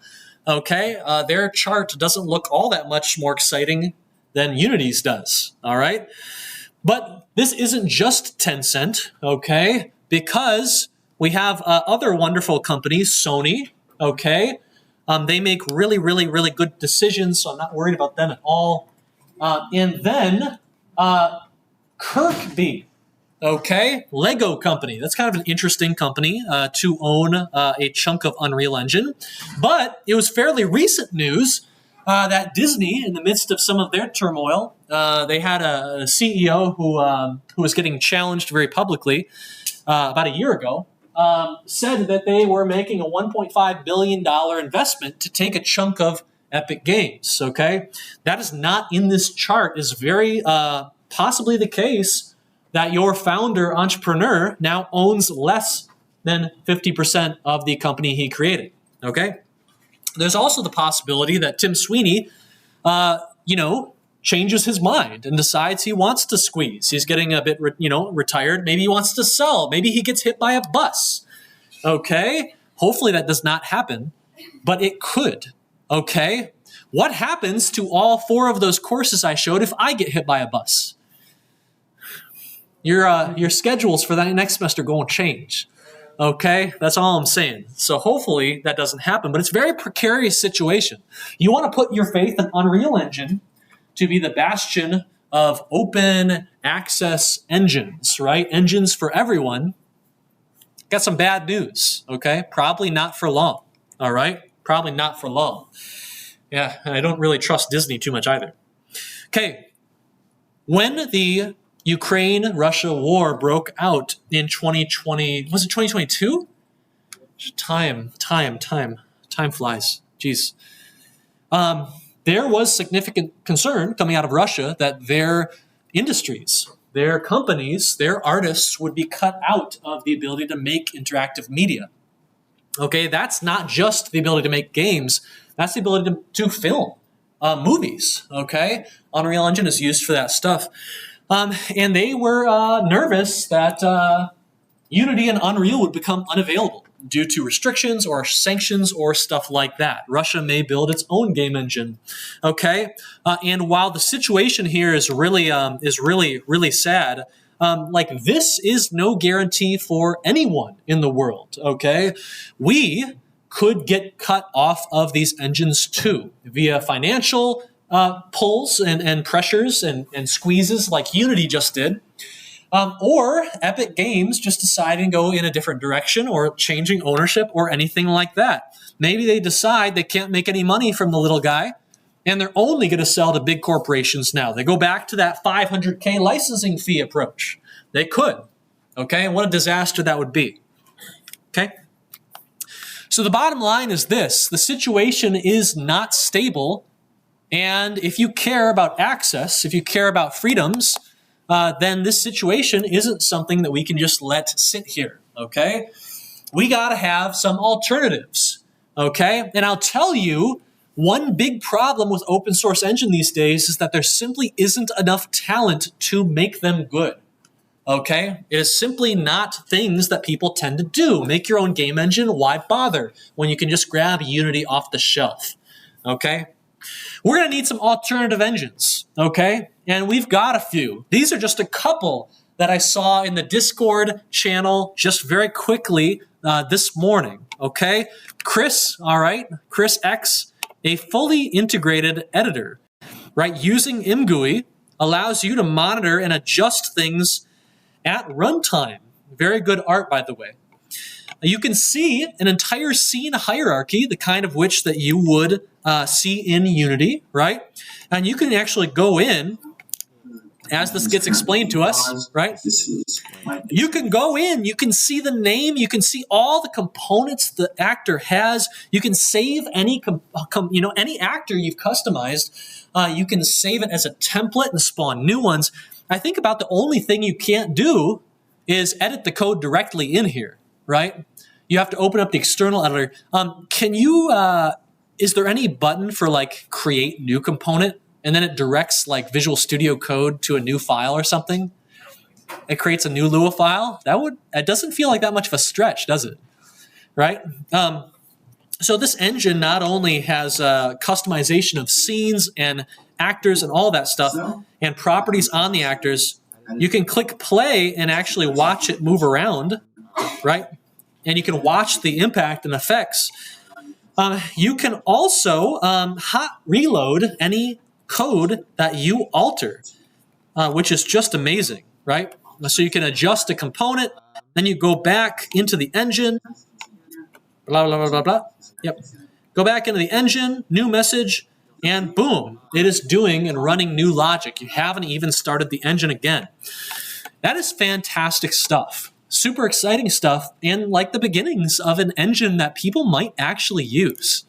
okay? Their chart doesn't look all that much more exciting than Unity's does, all right? But this isn't just Tencent, okay? Because we have other wonderful companies, Sony, okay? They make really, really, really good decisions, so I'm not worried about them at all. And then Kirkby, okay? Lego company. That's kind of an interesting company to own a chunk of Unreal Engine. But it was fairly recent news that Disney, in the midst of some of their turmoil, they had a CEO who was getting challenged very publicly about a year ago, said that they were making a $1.5 billion investment to take a chunk of Epic Games, okay? That is not in this chart. Is very possibly the case that your founder entrepreneur now owns less than 50% of the company he created, okay? There's also the possibility that Tim Sweeney, changes his mind and decides he wants to squeeze. He's getting a bit, retired. Maybe he wants to sell. Maybe he gets hit by a bus, okay? Hopefully that does not happen, but it could, okay? What happens to all 4 of those courses I showed if I get hit by a bus? Your schedules for that next semester going to change. Okay, that's all I'm saying. So hopefully that doesn't happen, but it's a very precarious situation. You want to put your faith in Unreal Engine to be the bastion of open access engines, right? Engines for everyone. Got some bad news, okay? Probably not for long, all right? Probably not for long. Yeah, and I don't really trust Disney too much either. Okay, when the Ukraine-Russia war broke out in 2020, was it 2022? Time flies. Jeez. There was significant concern coming out of Russia that their industries, their companies, their artists would be cut out of the ability to make interactive media. Okay, that's not just the ability to make games, that's the ability to film movies, okay? Unreal Engine is used for that stuff. And they were nervous that Unity and Unreal would become unavailable due to restrictions or sanctions or stuff like that. Russia may build its own game engine, okay? And while the situation here is really sad, this is no guarantee for anyone in the world, okay? We could get cut off of these engines too via financial pulls and pressures and squeezes like Unity just did, or Epic Games just deciding to go in a different direction or changing ownership or anything like that. Maybe they decide they can't make any money from the little guy and they're only going to sell to big corporations now. They go back to that $500K licensing fee approach. They could. Okay, what a disaster that would be. Okay? So the bottom line is this. The situation is not stable, and if you care about access, if you care about freedoms, then this situation isn't something that we can just let sit here, okay? We got to have some alternatives, okay? And I'll tell you, one big problem with open source engine these days is that there simply isn't enough talent to make them good. Okay? It is simply not things that people tend to do. Make your own game engine, why bother when you can just grab Unity off the shelf? Okay? We're going to need some alternative engines, okay? And we've got a few. These are just a couple that I saw in the Discord channel just very quickly this morning, okay? Chris, all right, Chris X, a fully integrated editor, right? Using MGUI allows you to monitor and adjust things at runtime. Very good art, by the way. You can see an entire scene hierarchy, the kind of which that you would see in Unity, right? And you can actually go in, as this gets explained to us, right? You can go in, you can see the name, you can see all the components the actor has. You can save any, any actor you've customized. You can save it as a template and spawn new ones. I think about the only thing you can't do is edit the code directly in here, right? You have to open up the external editor. Can you, is there any button for like create new component and then it directs like Visual Studio Code to a new file or something? It creates a new Lua file? It doesn't feel like that much of a stretch, does it? Right? So this engine not only has customization of scenes and actors and all that stuff and properties on the actors, you can click play and actually watch it move around, right? And you can watch the impact and effects. You can also hot reload any code that you alter, which is just amazing, right? So you can adjust a component, then you go back into the engine, blah, blah, blah, blah, blah. Yep. Go back into the engine, new message, and boom, it is doing and running new logic. You haven't even started the engine again. That is fantastic stuff. Super exciting stuff, and like the beginnings of an engine that people might actually use.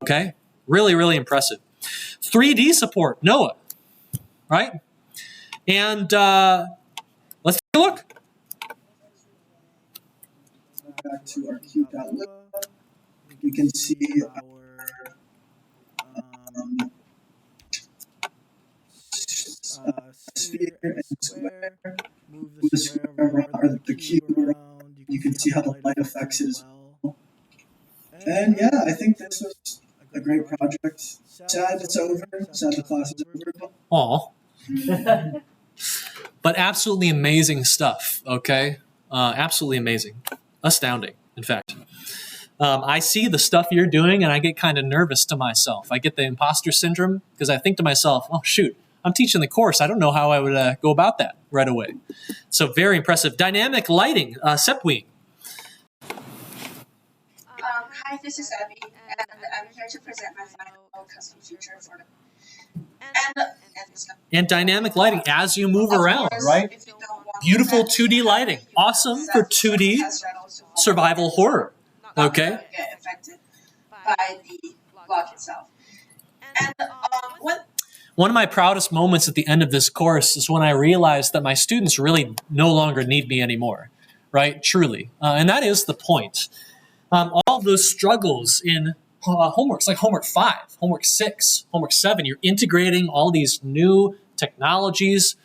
Okay? Really, really impressive. 3D support, Noah, right? And let's take a look. Back to our cube.lib, we can see our sphere and square. Move the square or the cube around. You can see how the light affects it as well. And yeah, I think this was a great project. Sad it's over. Sad the class is over. Aw. But absolutely amazing stuff, okay? Absolutely amazing. Astounding, in fact. I see the stuff you're doing and I get kind of nervous to myself. I get the imposter syndrome because I think to myself, oh shoot, I'm teaching the course. I don't know how I would go about that right away. So very impressive. Dynamic lighting, Sepween. Hi, this is Abby, and I'm here to present my final custom feature for them. And dynamic lighting as you move around, right? Beautiful 2D lighting. Awesome for 2D survival horror. Okay. Get affected by the block itself. And one of my proudest moments at the end of this course is when I realized that my students really no longer need me anymore, right? Truly. And that is the point. All those struggles in homeworks, like homework 5, homework 6, homework 7, you're integrating all these new technologies.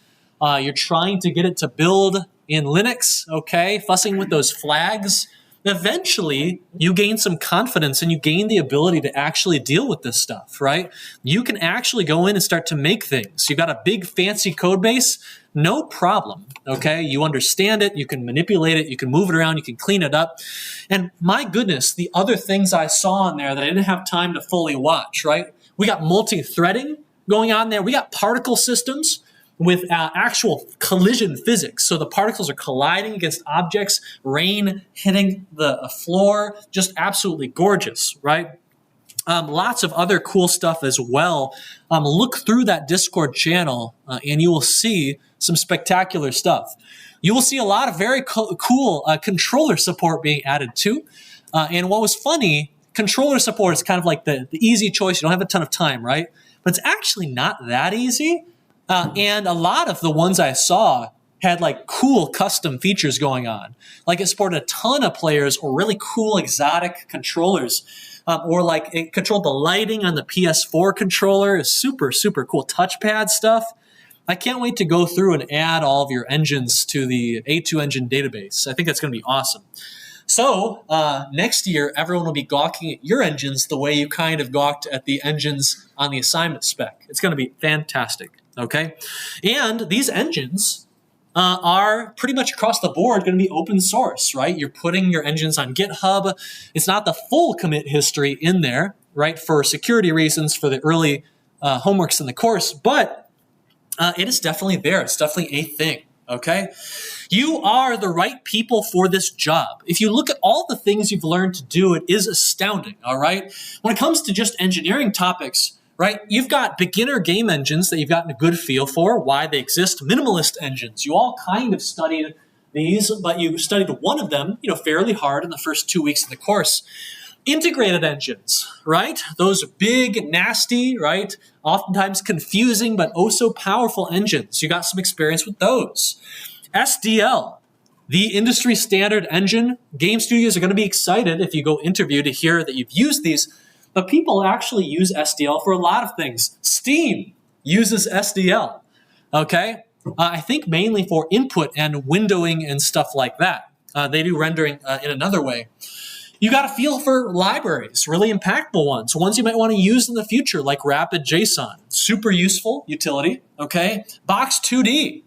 You're trying to get it to build in Linux, okay? Fussing with those flags. Eventually, you gain some confidence and you gain the ability to actually deal with this stuff, right? You can actually go in and start to make things. You've got a big fancy code base, no problem, okay? You understand it, you can manipulate it, you can move it around, you can clean it up. And my goodness, the other things I saw in there that I didn't have time to fully watch, right? We got multi-threading going on there. We got particle systems with actual collision physics. So the particles are colliding against objects, rain hitting the floor, just absolutely gorgeous, right? Lots of other cool stuff as well. Look through that Discord channel and you will see some spectacular stuff. You will see a lot of very cool controller support being added too. And what was funny, controller support is kind of like the easy choice. You don't have a ton of time, right? But it's actually not that easy. And a lot of the ones I saw had like cool custom features going on. Like it supported a ton of players or really cool exotic controllers. Or like it controlled the lighting on the PS4 controller. It's super, super cool touchpad stuff. I can't wait to go through and add all of your engines to the A2 engine database. I think that's going to be awesome. So next year, everyone will be gawking at your engines the way you kind of gawked at the engines on the assignment spec. It's going to be fantastic, okay? And these engines are pretty much across the board going to be open source, right? You're putting your engines on GitHub. It's not the full commit history in there, right, for security reasons for the early homeworks in the course, but it is definitely there. It's definitely a thing, okay? You are the right people for this job. If you look at all the things you've learned to do, it is astounding, all right? When it comes to just engineering topics, right, you've got beginner game engines that you've gotten a good feel for, why they exist, minimalist engines. You all kind of studied these, but you studied one of them, fairly hard in the first 2 weeks of the course. Integrated engines, right? Those big, nasty, right? Oftentimes confusing, but oh so powerful engines. You got some experience with those. SDL, the industry standard engine. Game studios are going to be excited if you go interview to hear that you've used these, but people actually use SDL for a lot of things. Steam uses SDL, okay? I think mainly for input and windowing and stuff like that. They do rendering in another way. You got a feel for libraries, really impactful ones you might want to use in the future, like Rapid JSON. Super useful utility, okay? Box 2D.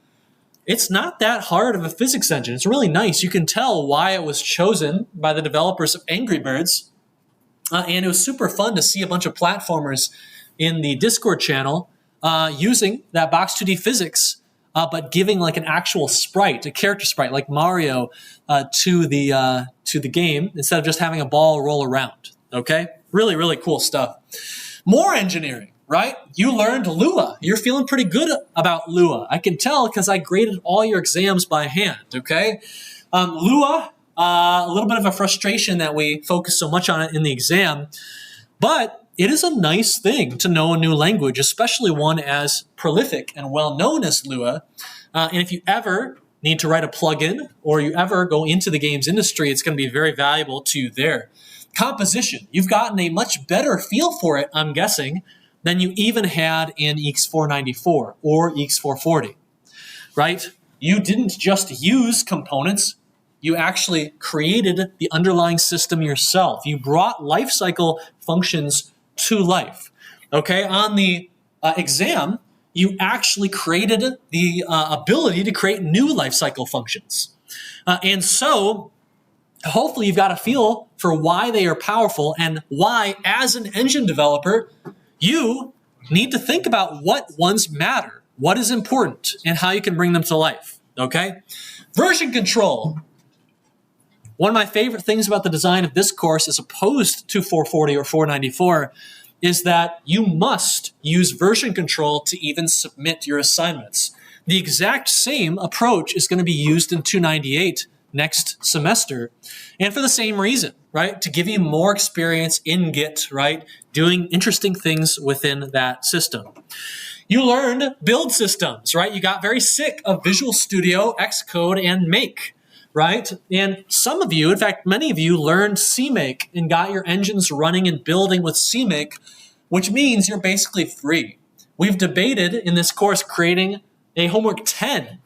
It's not that hard of a physics engine. It's really nice. You can tell why it was chosen by the developers of Angry Birds. And it was super fun to see a bunch of platformers in the Discord channel using that Box 2D physics, but giving like an actual sprite, a character sprite like Mario to the game instead of just having a ball roll around. Okay? Really, really cool stuff. More engineering, right? You learned Lua. You're feeling pretty good about Lua. I can tell because I graded all your exams by hand, okay? Lua, a little bit of a frustration that we focus so much on it in the exam, but it is a nice thing to know a new language, especially one as prolific and well-known as Lua. And if you ever need to write a plugin or you ever go into the games industry, it's going to be very valuable to you there. Composition. You've gotten a much better feel for it, I'm guessing, than you even had in EECS 494 or EECS 440, right? You didn't just use components. You actually created the underlying system yourself. You brought lifecycle functions to life. Okay, on the exam, you actually created the ability to create new lifecycle functions. And so, hopefully you've got a feel for why they are powerful and why, as an engine developer, you need to think about what ones matter, what is important, and how you can bring them to life. Okay? Version control. One of my favorite things about the design of this course, as opposed to 440 or 494, is that you must use version control to even submit your assignments. The exact same approach is going to be used in 298 next semester, and for the same reason, right? To give you more experience in Git, right? Doing interesting things within that system. You learned build systems, right? You got very sick of Visual Studio, Xcode, and Make. Right? And some of you, in fact, many of you learned CMake and got your engines running and building with CMake, which means you're basically free. We've debated in this course creating a homework 10.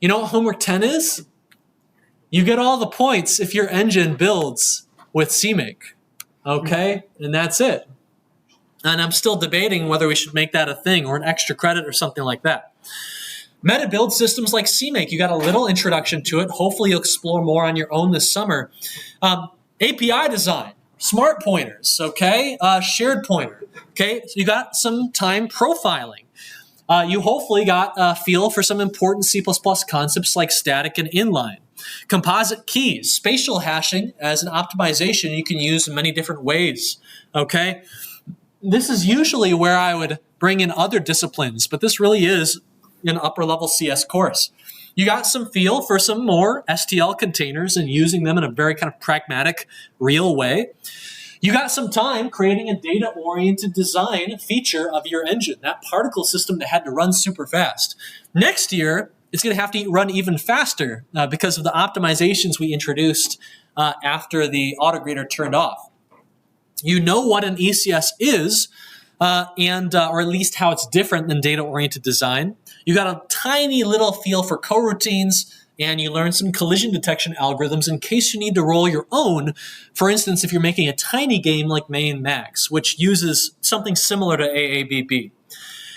You know what homework 10 is? You get all the points if your engine builds with CMake. Okay? And that's it. And I'm still debating whether we should make that a thing or an extra credit or something like that. Meta build systems like CMake, you got a little introduction to it. Hopefully you'll explore more on your own this summer. API design, smart pointers, okay? Shared pointer, okay? So you got some time profiling. You hopefully got a feel for some important C++ concepts like static and inline. Composite keys, spatial hashing as an optimization you can use in many different ways, okay? This is usually where I would bring in other disciplines, but this really is in upper level CS course. You got some feel for some more STL containers and using them in a very kind of pragmatic, real way. You got some time creating a data-oriented design feature of your engine, that particle system that had to run super fast. Next year, it's going to have to run even faster because of the optimizations we introduced after the autogreeter turned off. You know what an ECS is, or at least how it's different than data-oriented design. You got a tiny little feel for coroutines, and you learn some collision detection algorithms in case you need to roll your own. For instance, if you're making a tiny game like Main Max, which uses something similar to AABB.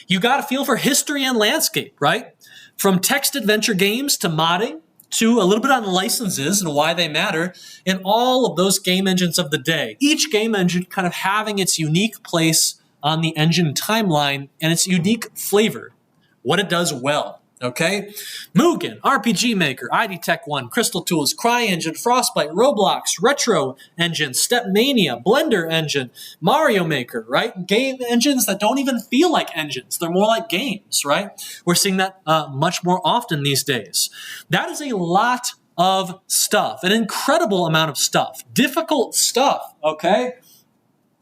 You got a feel for history and landscape, right? From text adventure games to modding, to a little bit on licenses and why they matter, and all of those game engines of the day. Each game engine kind of having its unique place on the engine timeline and its unique flavor, what it does well. Okay, Mugen, RPG Maker, ID Tech 1, Crystal Tools, CryEngine, Frostbite, Roblox, Retro Engine, Stepmania, Blender Engine, Mario Maker, right? Game engines that don't even feel like engines. They're more like games, right? We're seeing that much more often these days. That is a lot of stuff, an incredible amount of stuff, difficult stuff, okay?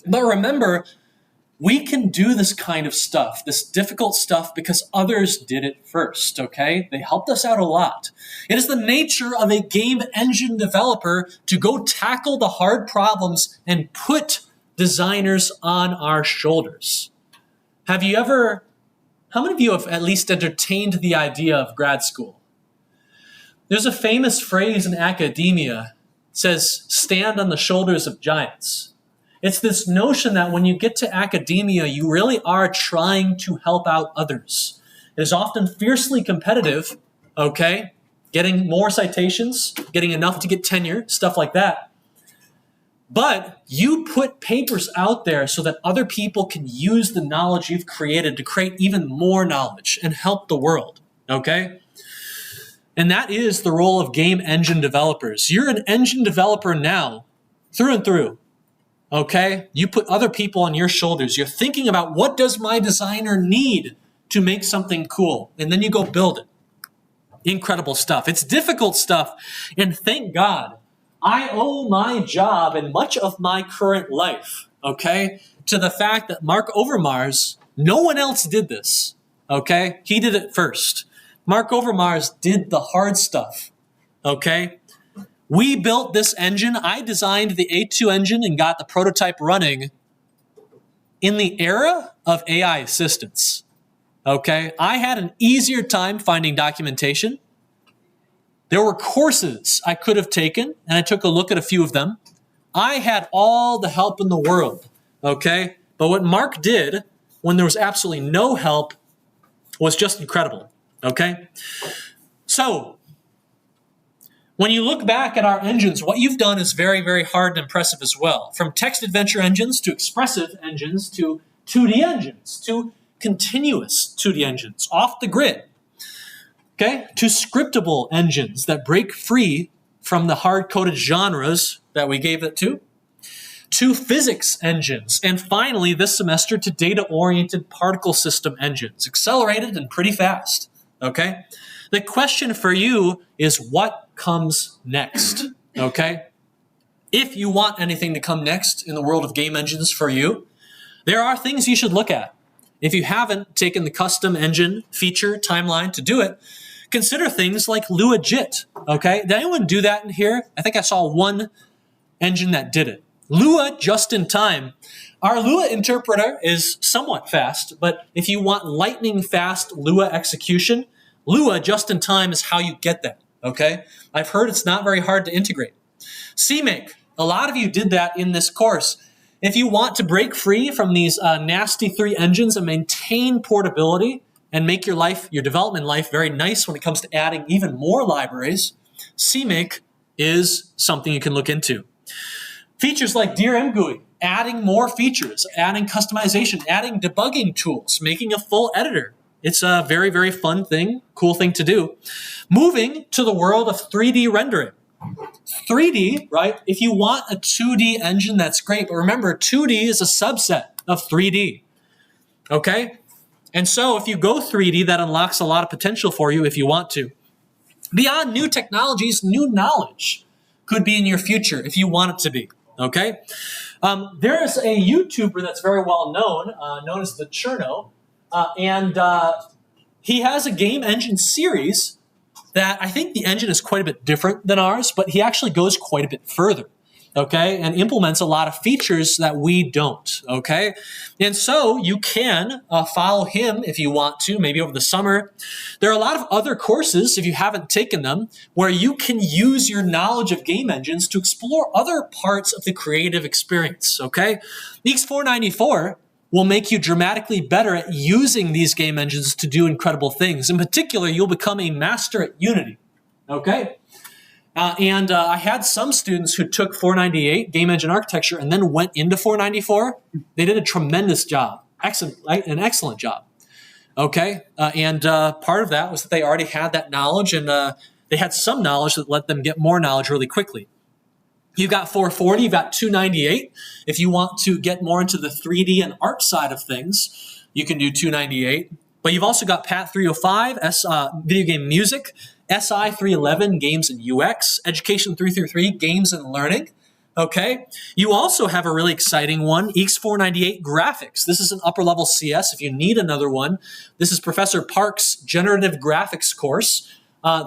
But remember, we can do this kind of stuff, this difficult stuff, because others did it first, okay? They helped us out a lot. It is the nature of a game engine developer to go tackle the hard problems and put designers on our shoulders. How many of you have at least entertained the idea of grad school? There's a famous phrase in academia, it says, stand on the shoulders of giants. It's this notion that when you get to academia, you really are trying to help out others. It is often fiercely competitive, okay? Getting more citations, getting enough to get tenure, stuff like that. But you put papers out there so that other people can use the knowledge you've created to create even more knowledge and help the world, okay? And that is the role of game engine developers. You're an engine developer now, through and through. Okay? You put other people on your shoulders. You're thinking about what does my designer need to make something cool? And then you go build it. Incredible stuff. It's difficult stuff. And thank God, I owe my job and much of my current life, okay, to the fact that Mark Overmars, no one else did this, okay? He did it first. Mark Overmars did the hard stuff, okay? We built this engine. I designed the A2 engine and got the prototype running in the era of AI assistance. Okay? I had an easier time finding documentation. There were courses I could have taken, and I took a look at a few of them. I had all the help in the world. Okay? But what Mark did when there was absolutely no help was just incredible. Okay? So, when you look back at our engines, what you've done is very, very hard and impressive as well. From text adventure engines to expressive engines to 2D engines to continuous 2D engines off the grid, okay, to scriptable engines that break free from the hard-coded genres that we gave it to physics engines, and finally this semester to data-oriented particle system engines, accelerated and pretty fast, okay? The question for you is what comes next, okay? If you want anything to come next in the world of game engines for you, there are things you should look at. If you haven't taken the custom engine feature timeline to do it, consider things like Lua JIT, okay? Did anyone do that in here? I think I saw one engine that did it. Lua just in time. Our Lua interpreter is somewhat fast, but if you want lightning fast Lua execution, Lua just in time is how you get that, okay? I've heard it's not very hard to integrate. CMake, a lot of you did that in this course. If you want to break free from these nasty 3 engines and maintain portability and make your development life very nice when it comes to adding even more libraries, CMake is something you can look into. Features like Dear MGUI, adding more features, adding customization, adding debugging tools, making a full editor. It's a very, very fun thing, cool thing to do. Moving to the world of 3D rendering. 3D, right? If you want a 2D engine, that's great. But remember, 2D is a subset of 3D. Okay? And so if you go 3D, that unlocks a lot of potential for you if you want to. Beyond new technologies, new knowledge could be in your future if you want it to be, okay? There is a YouTuber that's very well known as the Cherno, and he has a game engine series that I think the engine is quite a bit different than ours, but he actually goes quite a bit further, okay, and implements a lot of features that we don't, okay? And so you can follow him if you want to, maybe over the summer. There are a lot of other courses, if you haven't taken them, where you can use your knowledge of game engines to explore other parts of the creative experience, okay? EECS 494 will make you dramatically better at using these game engines to do incredible things. In particular, you'll become a master at Unity, okay? And I had some students who took 498, game engine architecture, and then went into 494. They did a tremendous job, an excellent job, okay? And part of that was that they already had that knowledge, and they had some knowledge that let them get more knowledge really quickly. You've got 440, you've got 298. If you want to get more into the 3D and art side of things, you can do 298. But you've also got PAT 305, video game music, SI 311, games and UX, Education 333, games and learning. Okay. You also have a really exciting one, EECS 498 graphics. This is an upper level CS. If you need another one, this is Professor Park's generative graphics course.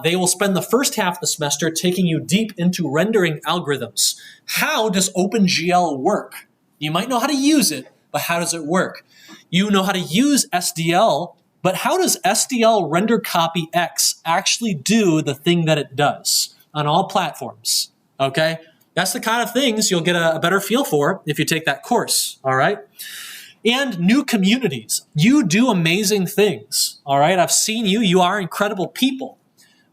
They will spend the first half of the semester taking you deep into rendering algorithms. How does OpenGL work? You might know how to use it, but how does it work? You know how to use SDL, but how does SDL render copy X actually do the thing that it does on all platforms? Okay? That's the kind of things you'll get a better feel for if you take that course, all right? And new communities. You do amazing things, all right? I've seen you. You are incredible people.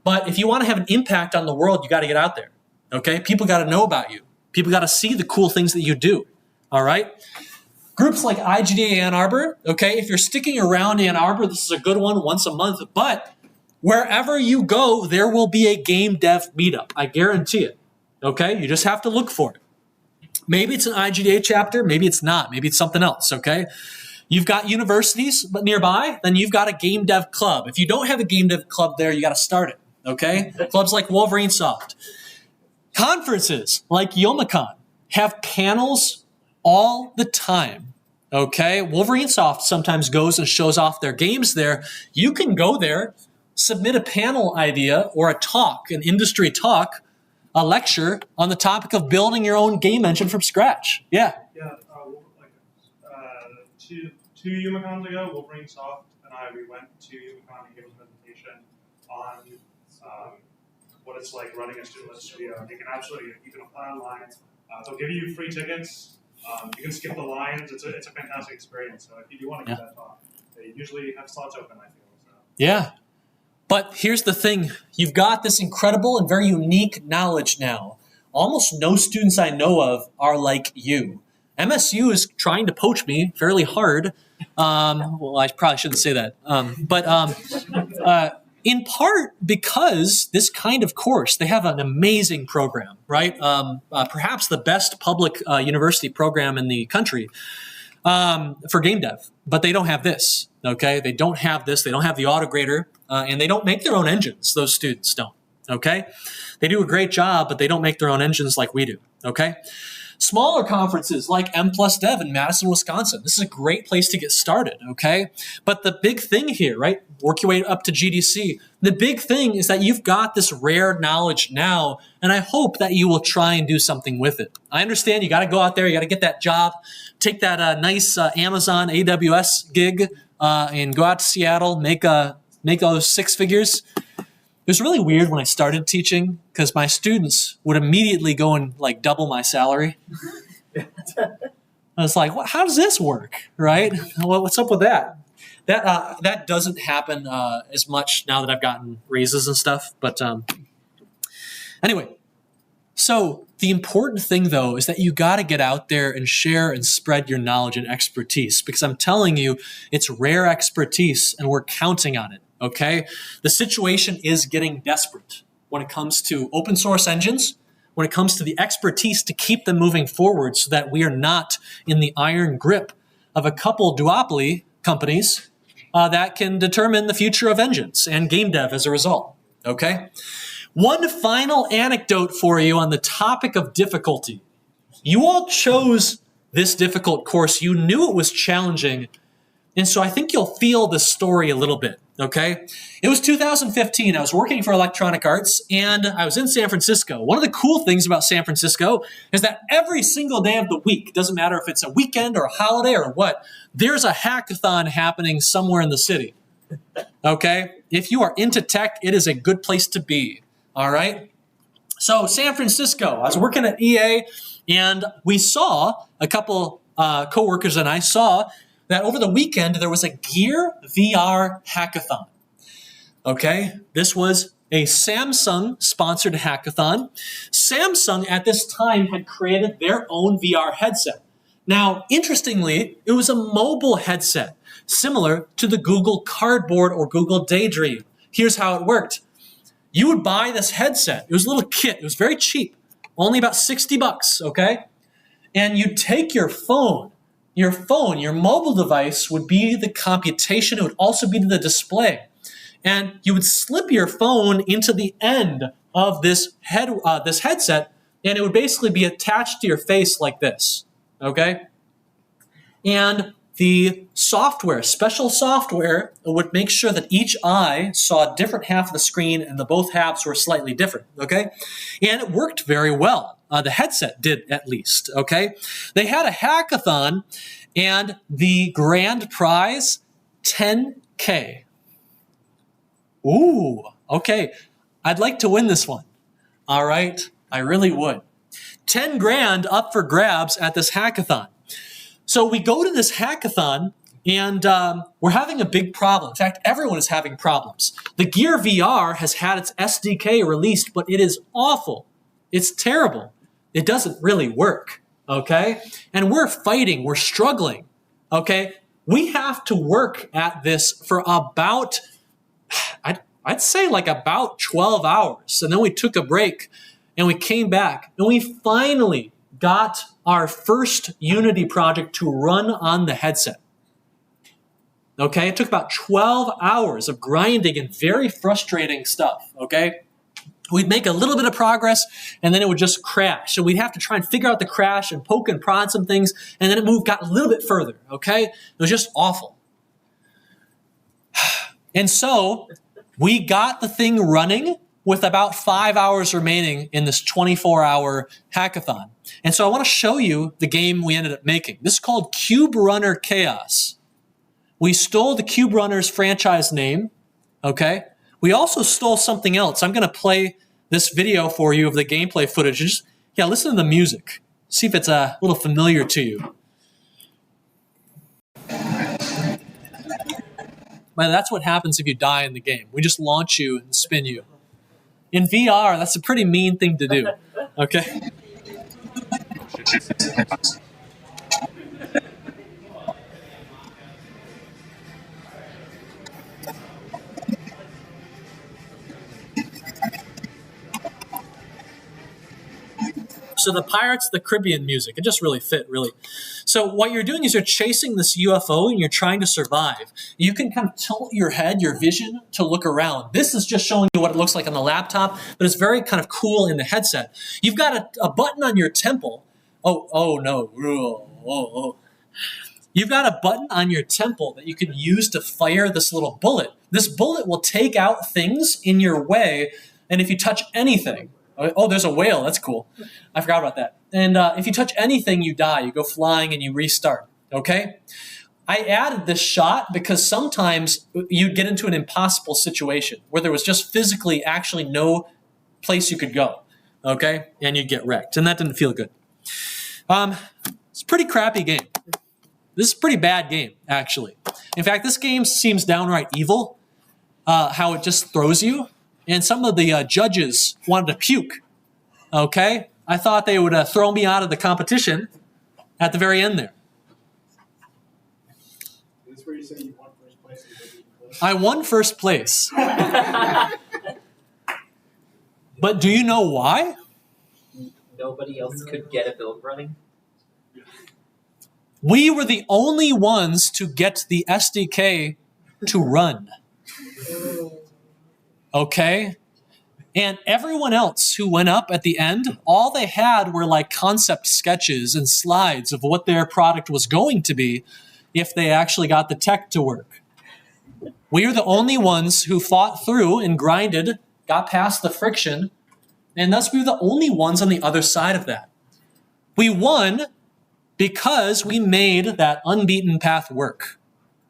But if you want to have an impact on the world, you got to get out there, okay? People got to know about you. People got to see the cool things that you do, all right? Groups like IGDA Ann Arbor, okay? If you're sticking around Ann Arbor, this is a good one once a month. But wherever you go, there will be a game dev meetup. I guarantee it, okay? You just have to look for it. Maybe it's an IGDA chapter. Maybe it's not. Maybe it's something else, okay? You've got universities but nearby, then you've got a game dev club. If you don't have a game dev club there, you got to start it. Okay? Clubs like Wolverine Soft. Conferences like Youmacon have panels all the time. Okay? Wolverine Soft sometimes goes and shows off their games there. You can go there, submit a panel idea or a talk, an industry talk, a lecture on the topic of building your own game engine from scratch. Yeah. Yeah, two Youmacons ago, Wolverine Soft and we went to Youmacon and gave a presentation on what it's like running a student-led studio. You can apply online. They'll give you free tickets. You can skip the lines. It's a fantastic experience. So if you do want to give that talk, they usually have slots open, I feel. So. Yeah. But here's the thing. You've got this incredible and very unique knowledge now. Almost no students I know of are like you. MSU is trying to poach me fairly hard. Well, I probably shouldn't say that. But in part because this kind of course, they have an amazing program, right? Perhaps the best public university program in the country for game dev. But they don't have this, okay? They don't have this. They don't have the autograder. And they don't make their own engines. Those students don't, okay? They do a great job, but they don't make their own engines like we do, okay? Smaller conferences like M+Dev in Madison, Wisconsin. This is a great place to get started, okay? But the big thing here, right? Work your way up to GDC. The big thing is that you've got this rare knowledge now, and I hope that you will try and do something with it. I understand you got to go out there, you got to get that job, take that nice Amazon AWS gig, and go out to Seattle, make those 6 figures. It was really weird when I started teaching because my students would immediately go and like double my salary. I was like, how does this work, right? What's up with that? That doesn't happen as much now that I've gotten raises and stuff. But anyway, so the important thing, though, is that you got to get out there and share and spread your knowledge and expertise because I'm telling you, it's rare expertise and we're counting on it. Okay, the situation is getting desperate when it comes to open source engines, when it comes to the expertise to keep them moving forward so that we are not in the iron grip of a couple duopoly companies that can determine the future of engines and game dev as a result. Okay? One final anecdote for you on the topic of difficulty. You all chose this difficult course. You knew it was challenging, and so I think you'll feel the story a little bit, okay? It was 2015. I was working for Electronic Arts, and I was in San Francisco. One of the cool things about San Francisco is that every single day of the week, doesn't matter if it's a weekend or a holiday or what, there's a hackathon happening somewhere in the city, okay? If you are into tech, it is a good place to be, all right? So San Francisco, I was working at EA, and we saw, a couple coworkers and I saw that over the weekend there was a Gear VR hackathon. Okay, this was a Samsung-sponsored hackathon. Samsung at this time had created their own VR headset. Now, interestingly, it was a mobile headset, similar to the Google Cardboard or Google Daydream. Here's how it worked. You would buy this headset. It was a little kit. It was very cheap, only about $60, okay? And you'd take your phone, your mobile device would be the computation. It would also be the display. And you would slip your phone into the end of this headset, and it would basically be attached to your face like this, okay? And the software, special software, would make sure that each eye saw a different half of the screen and the both halves were slightly different, okay? And it worked very well. The headset did, at least, okay? They had a hackathon, and the grand prize, $10K. Ooh, okay. I'd like to win this one, all right? I really would. 10 grand up for grabs at this hackathon. So we go to this hackathon, and we're having a big problem. In fact, everyone is having problems. The Gear VR has had its SDK released, but it is awful. It's terrible. It doesn't really work, okay? And we're fighting. We're struggling, okay? We have to work at this for about, I'd say like about 12 hours. And then we took a break, and we came back, and we finally got our first Unity project to run on the headset. Okay, it took about 12 hours of grinding and very frustrating stuff, okay? We'd make a little bit of progress, and then it would just crash. So we'd have to try and figure out the crash and poke and prod some things, and then it got a little bit further, okay? It was just awful. And so we got the thing running with about 5 hours remaining in this 24-hour hackathon. And so I want to show you the game we ended up making. This is called Cube Runner Chaos. We stole the Cube Runners franchise name, okay? We also stole something else. I'm going to play this video for you of the gameplay footage. Just, listen to the music. See if it's a little familiar to you. Well, that's what happens if you die in the game. We just launch you and spin you. In VR, that's a pretty mean thing to do, okay? So the Pirates of the Caribbean music, it just really fit, really. So what you're doing is you're chasing this UFO and you're trying to survive. You can kind of tilt your head, your vision, to look around. This is just showing you what it looks like on the laptop, but it's very kind of cool in the headset. You've got a button on your temple. Oh no. You've got a button on your temple that you can use to fire this little bullet. This bullet will take out things in your way, and if you touch anything, oh, there's a whale. That's cool. I forgot about that. And if you touch anything, you die. You go flying and you restart. Okay? I added this shot because sometimes you'd get into an impossible situation where there was just physically actually no place you could go. Okay? And you'd get wrecked. And that didn't feel good. It's a pretty crappy game. This is a pretty bad game, actually. In fact, this game seems downright evil, how it just throws you. And some of the judges wanted to puke, okay? I thought they would throw me out of the competition at the very end there. Is this where you say you won first place? I won first place. But do you know why? Nobody else could get a build running? We were the only ones to get the SDK to run. Okay? And everyone else who went up at the end, all they had were like concept sketches and slides of what their product was going to be if they actually got the tech to work. We are the only ones who fought through and grinded, got past the friction, and thus we were the only ones on the other side of that. We won because we made that unbeaten path work.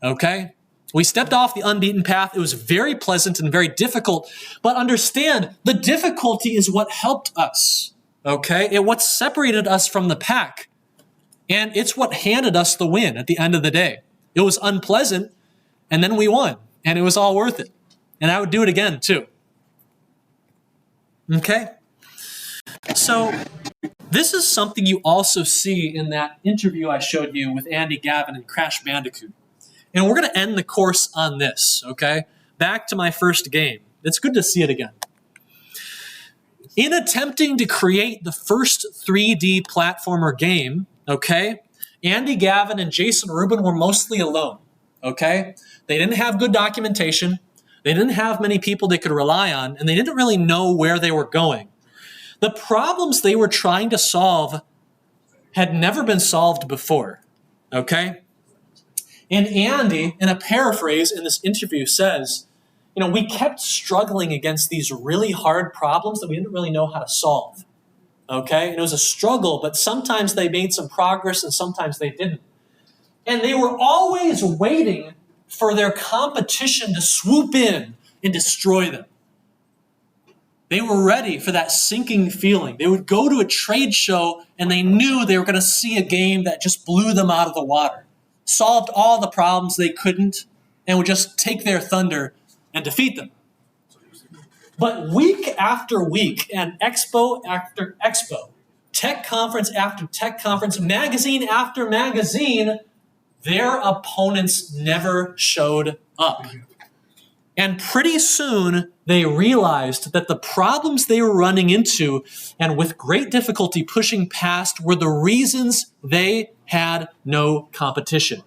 Okay? We stepped off the unbeaten path. It was very pleasant and very difficult. But understand, the difficulty is what helped us. Okay? It what separated us from the pack. And it's what handed us the win at the end of the day. It was unpleasant, and then we won. And it was all worth it. And I would do it again, too. Okay? So, this is something you also see in that interview I showed you with Andy Gavin and Crash Bandicoot. And we're going to end the course on this, okay? Back to my first game. It's good to see it again. In attempting to create the first 3D platformer game, okay, Andy Gavin and Jason Rubin were mostly alone, okay? They didn't have good documentation. They didn't have many people they could rely on, and they didn't really know where they were going. The problems they were trying to solve had never been solved before, okay? And Andy, in a paraphrase in this interview, says, you know, we kept struggling against these really hard problems that we didn't really know how to solve, okay? And it was a struggle, but sometimes they made some progress and sometimes they didn't. And they were always waiting for their competition to swoop in and destroy them. They were ready for that sinking feeling. They would go to a trade show and they knew they were going to see a game that just blew them out of the water, solved all the problems they couldn't, and would just take their thunder and defeat them. But week after week, and expo after expo, tech conference after tech conference, magazine after magazine, their opponents never showed up. And pretty soon, they realized that the problems they were running into and with great difficulty pushing past were the reasons they had no competition.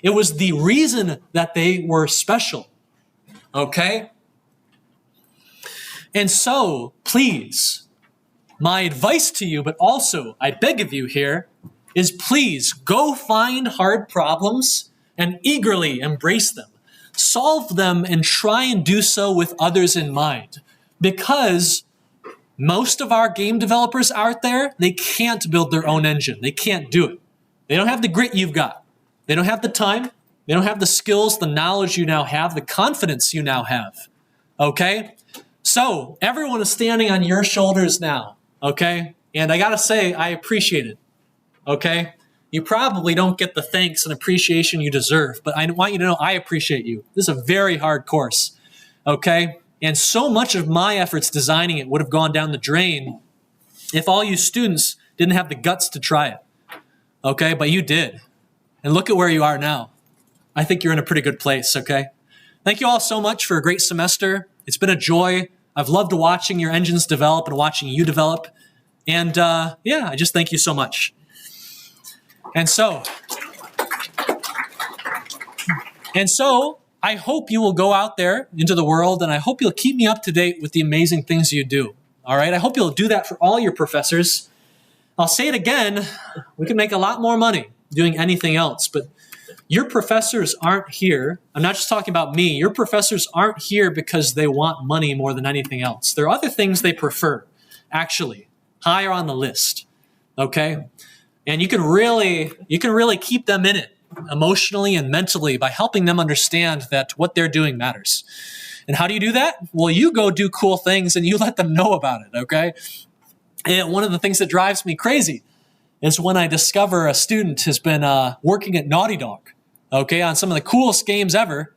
It was the reason that they were special. Okay? And so, please, my advice to you, but also I beg of you here, is please go find hard problems and eagerly embrace them. Solve them and try and do so with others in mind. Because most of our game developers out there, they can't build their own engine. They can't do it. They don't have the grit you've got. They don't have the time. They don't have the skills, the knowledge you now have, the confidence you now have. Okay? So, everyone is standing on your shoulders now. Okay? And I gotta say, I appreciate it. Okay? You probably don't get the thanks and appreciation you deserve, but I want you to know I appreciate you. This is a very hard course, okay? And so much of my efforts designing it would have gone down the drain if all you students didn't have the guts to try it, okay? But you did. And look at where you are now. I think you're in a pretty good place, okay? Thank you all so much for a great semester. It's been a joy. I've loved watching your engines develop and watching you develop. And yeah, I just thank you so much. And so, I hope you will go out there into the world, and I hope you'll keep me up to date with the amazing things you do. All right? I hope you'll do that for all your professors. I'll say it again, we can make a lot more money doing anything else, but your professors aren't here. I'm not just talking about me. Your professors aren't here because they want money more than anything else. There are other things they prefer, actually, higher on the list. Okay? And you can really keep them in it emotionally and mentally by helping them understand that what they're doing matters. And how do you do that? Well, you go do cool things and you let them know about it, okay? And one of the things that drives me crazy is when I discover a student has been working at Naughty Dog, okay, on some of the coolest games ever.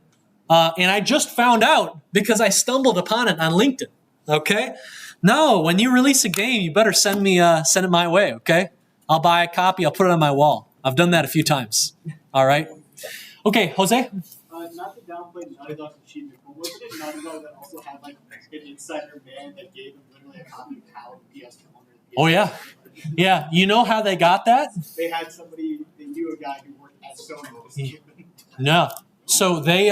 And I just found out because I stumbled upon it on LinkedIn, okay? No, when you release a game, you better send it my way, okay? I'll buy a copy. I'll put it on my wall. I've done that a few times. All right. Okay, Jose? Not to downplay Naughty Dog's achievement, but wasn't it Naughty Dog that also had like an insider man that gave him literally a copy of HAL and PS200? Oh, yeah. Yeah. You know how they got that? They had somebody, they knew a guy who worked at Sony. No. So they,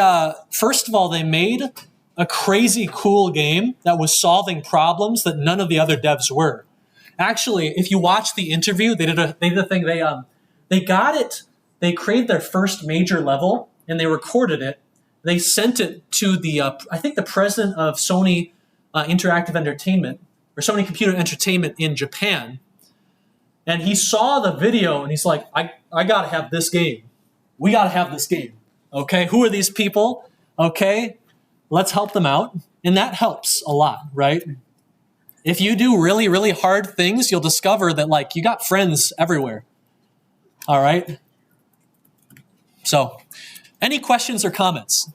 first of all, they made a crazy cool game that was solving problems that none of the other devs were. Actually, if you watch the interview, they did a thing. They got it. They created their first major level and they recorded it. They sent it to the I think the president of Sony Interactive Entertainment or Sony Computer Entertainment in Japan, and he saw the video and he's like, I gotta have this game. We gotta have this game. Okay, who are these people? Okay, let's help them out, and that helps a lot, right? If you do really, really hard things, you'll discover that like you got friends everywhere. All right. So, any questions or comments?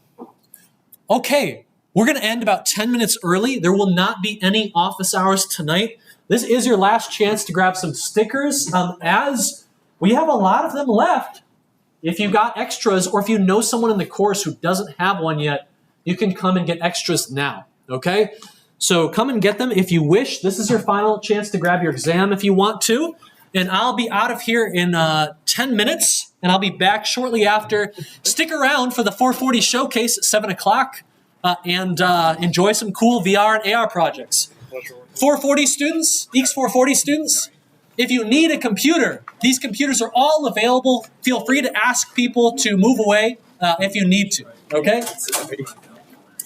Okay, we're going to end about 10 minutes early. There will not be any office hours tonight. This is your last chance to grab some stickers. As we have a lot of them left, if you got extras or if you know someone in the course who doesn't have one yet, you can come and get extras now, okay? So come and get them if you wish. This is your final chance to grab your exam if you want to. And I'll be out of here in 10 minutes, and I'll be back shortly after. Stick around for the 440 showcase at 7 o'clock and enjoy some cool VR and AR projects. 440 students, EECS 440 students, if you need a computer, these computers are all available. Feel free to ask people to move away if you need to, okay?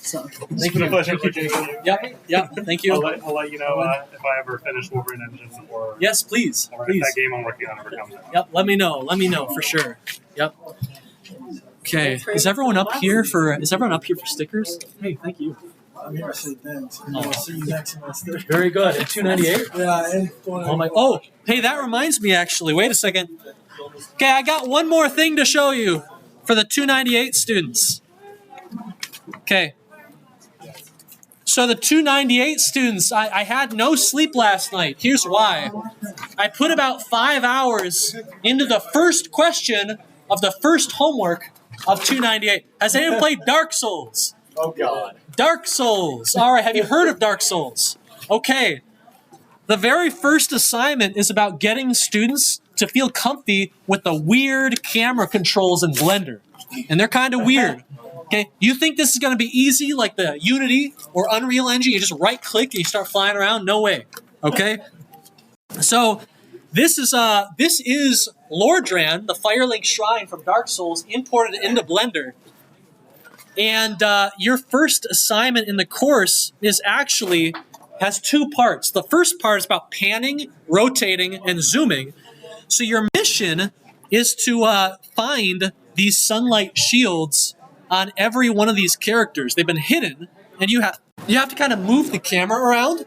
So, It's been a pleasure working with you. Yep, thank you. I'll let you know if I ever finish Wolverine Engine or yes, please. Or please. if that game I'm working on ever comes out. Yep, let me know for sure. Yep. Okay, is everyone up here for stickers? Hey, thank you. I'm here to say thanks. I'll see you next semester. Very good. At 298? Yeah, and hey, that reminds me actually. Wait a second. Okay, I got one more thing to show you for the 298 students. Okay. So the 298 students, I had no sleep last night. Here's why. I put about 5 hours into the first question of the first homework of 298. Has anyone played Dark Souls? Oh, God. Dark Souls. All right, have you heard of Dark Souls? Okay. The very first assignment is about getting students to feel comfy with the weird camera controls in Blender. And they're kind of weird. Okay, you think this is going to be easy like the Unity or Unreal Engine? You just right-click and you start flying around? No way. Okay? So this is Lordran, the Firelink Shrine from Dark Souls, imported into Blender. And your first assignment in the course has two parts. The first part is about panning, rotating, and zooming. So your mission is to find these sunlight shields on every one of these characters. They've been hidden, and you have to kind of move the camera around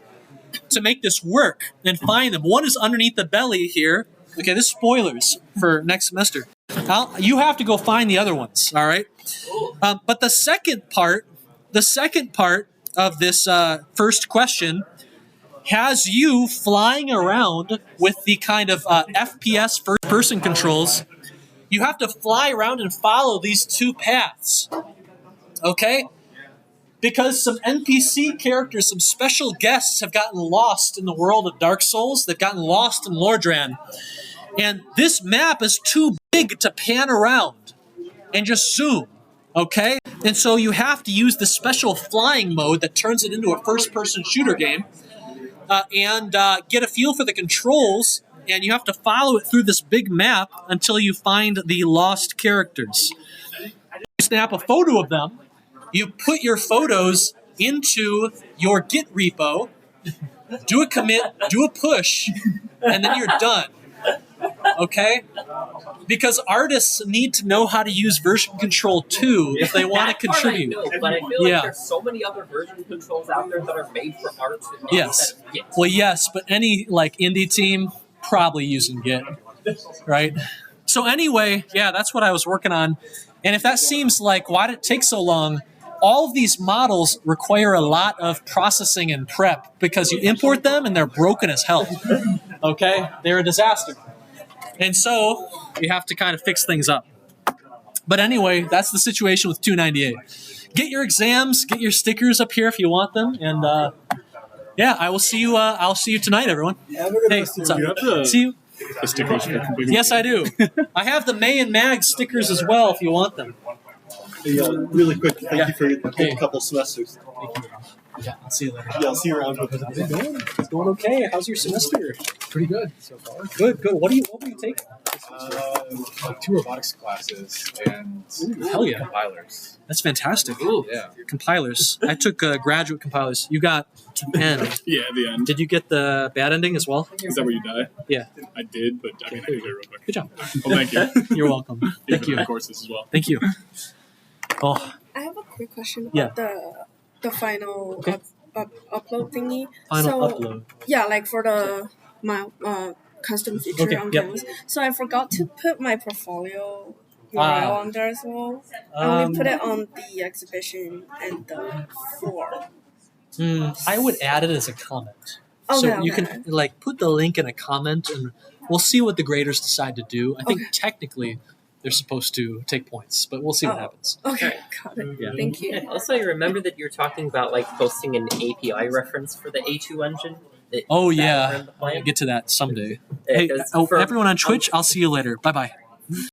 to make this work and find them. One is underneath the belly here. Okay, this is spoilers for next semester. You have to go find the other ones, all right? But the second part of this first question has you flying around with the kind of FPS first-person controls. You have to fly around and follow these two paths, okay? Because some NPC characters, some special guests have gotten lost in the world of Dark Souls. They've gotten lost in Lordran. And this map is too big to pan around and just zoom, okay? And so you have to use the special flying mode that turns it into a first-person shooter game and get a feel for the controls, and you have to follow it through this big map until you find the lost characters. You snap a photo of them, you put your photos into your Git repo, do a commit, do a push, and then you're done. Okay? Because artists need to know how to use version control too if they want to contribute. But I feel like there's so many other version controls out there that are made for art. Yes. Well, yes, but any like indie team probably using Git, right? So anyway, yeah, that's what I was working on. And if that seems like why did it take so long? All of these models require a lot of processing and prep because you import them and they're broken as hell. Okay? They're a disaster. And so you have to kind of fix things up. But anyway, that's the situation with 298. Get your exams, get your stickers up here if you want them, and yeah, I will see you. I'll see you tonight, everyone. Hey, what's up? See you. The stickers for completing. Yes, I do. I have the May and Mag stickers as well if you want them. Yeah, really quick. Thank Yeah. you for a Hey. couple semesters. Yeah, I'll see you later. Yeah, I'll see you around. How's it going? It's going okay. How's your semester? Pretty good so far. Good, good. What were you taking? Like 2 robotics classes and Hell yeah. compilers. That's fantastic. Yeah. Compilers. I took graduate compilers. You got to end. Yeah, at the end. Did you get the bad ending as well? Is that where you die? Yeah. I did, but I mean, I can do it real quick. Good job. Well, thank you. You're welcome. Thank you. Courses as well. Thank you. Oh, I have a quick question about Yeah. the final Okay. upload thingy. final so, upload. Yeah, like for my custom feature Okay, on yep. Canvas. So I forgot to put my portfolio Ah. URL on there as well. I only Um, put it on the exhibition and the forum. I would add it as a comment. Okay, So you okay. can like put the link in a comment, and we'll see what the graders decide to do. I think technically they're supposed to take points, but we'll see what happens. Okay, got it. Yeah. Thank you. And also, I remember that you're talking about like posting an API reference for the A2 engine. Oh Is that yeah, around the plan? I'll get to that someday. Yeah, Hey, 'cause for- everyone on Twitch, I'll see you later. Bye bye.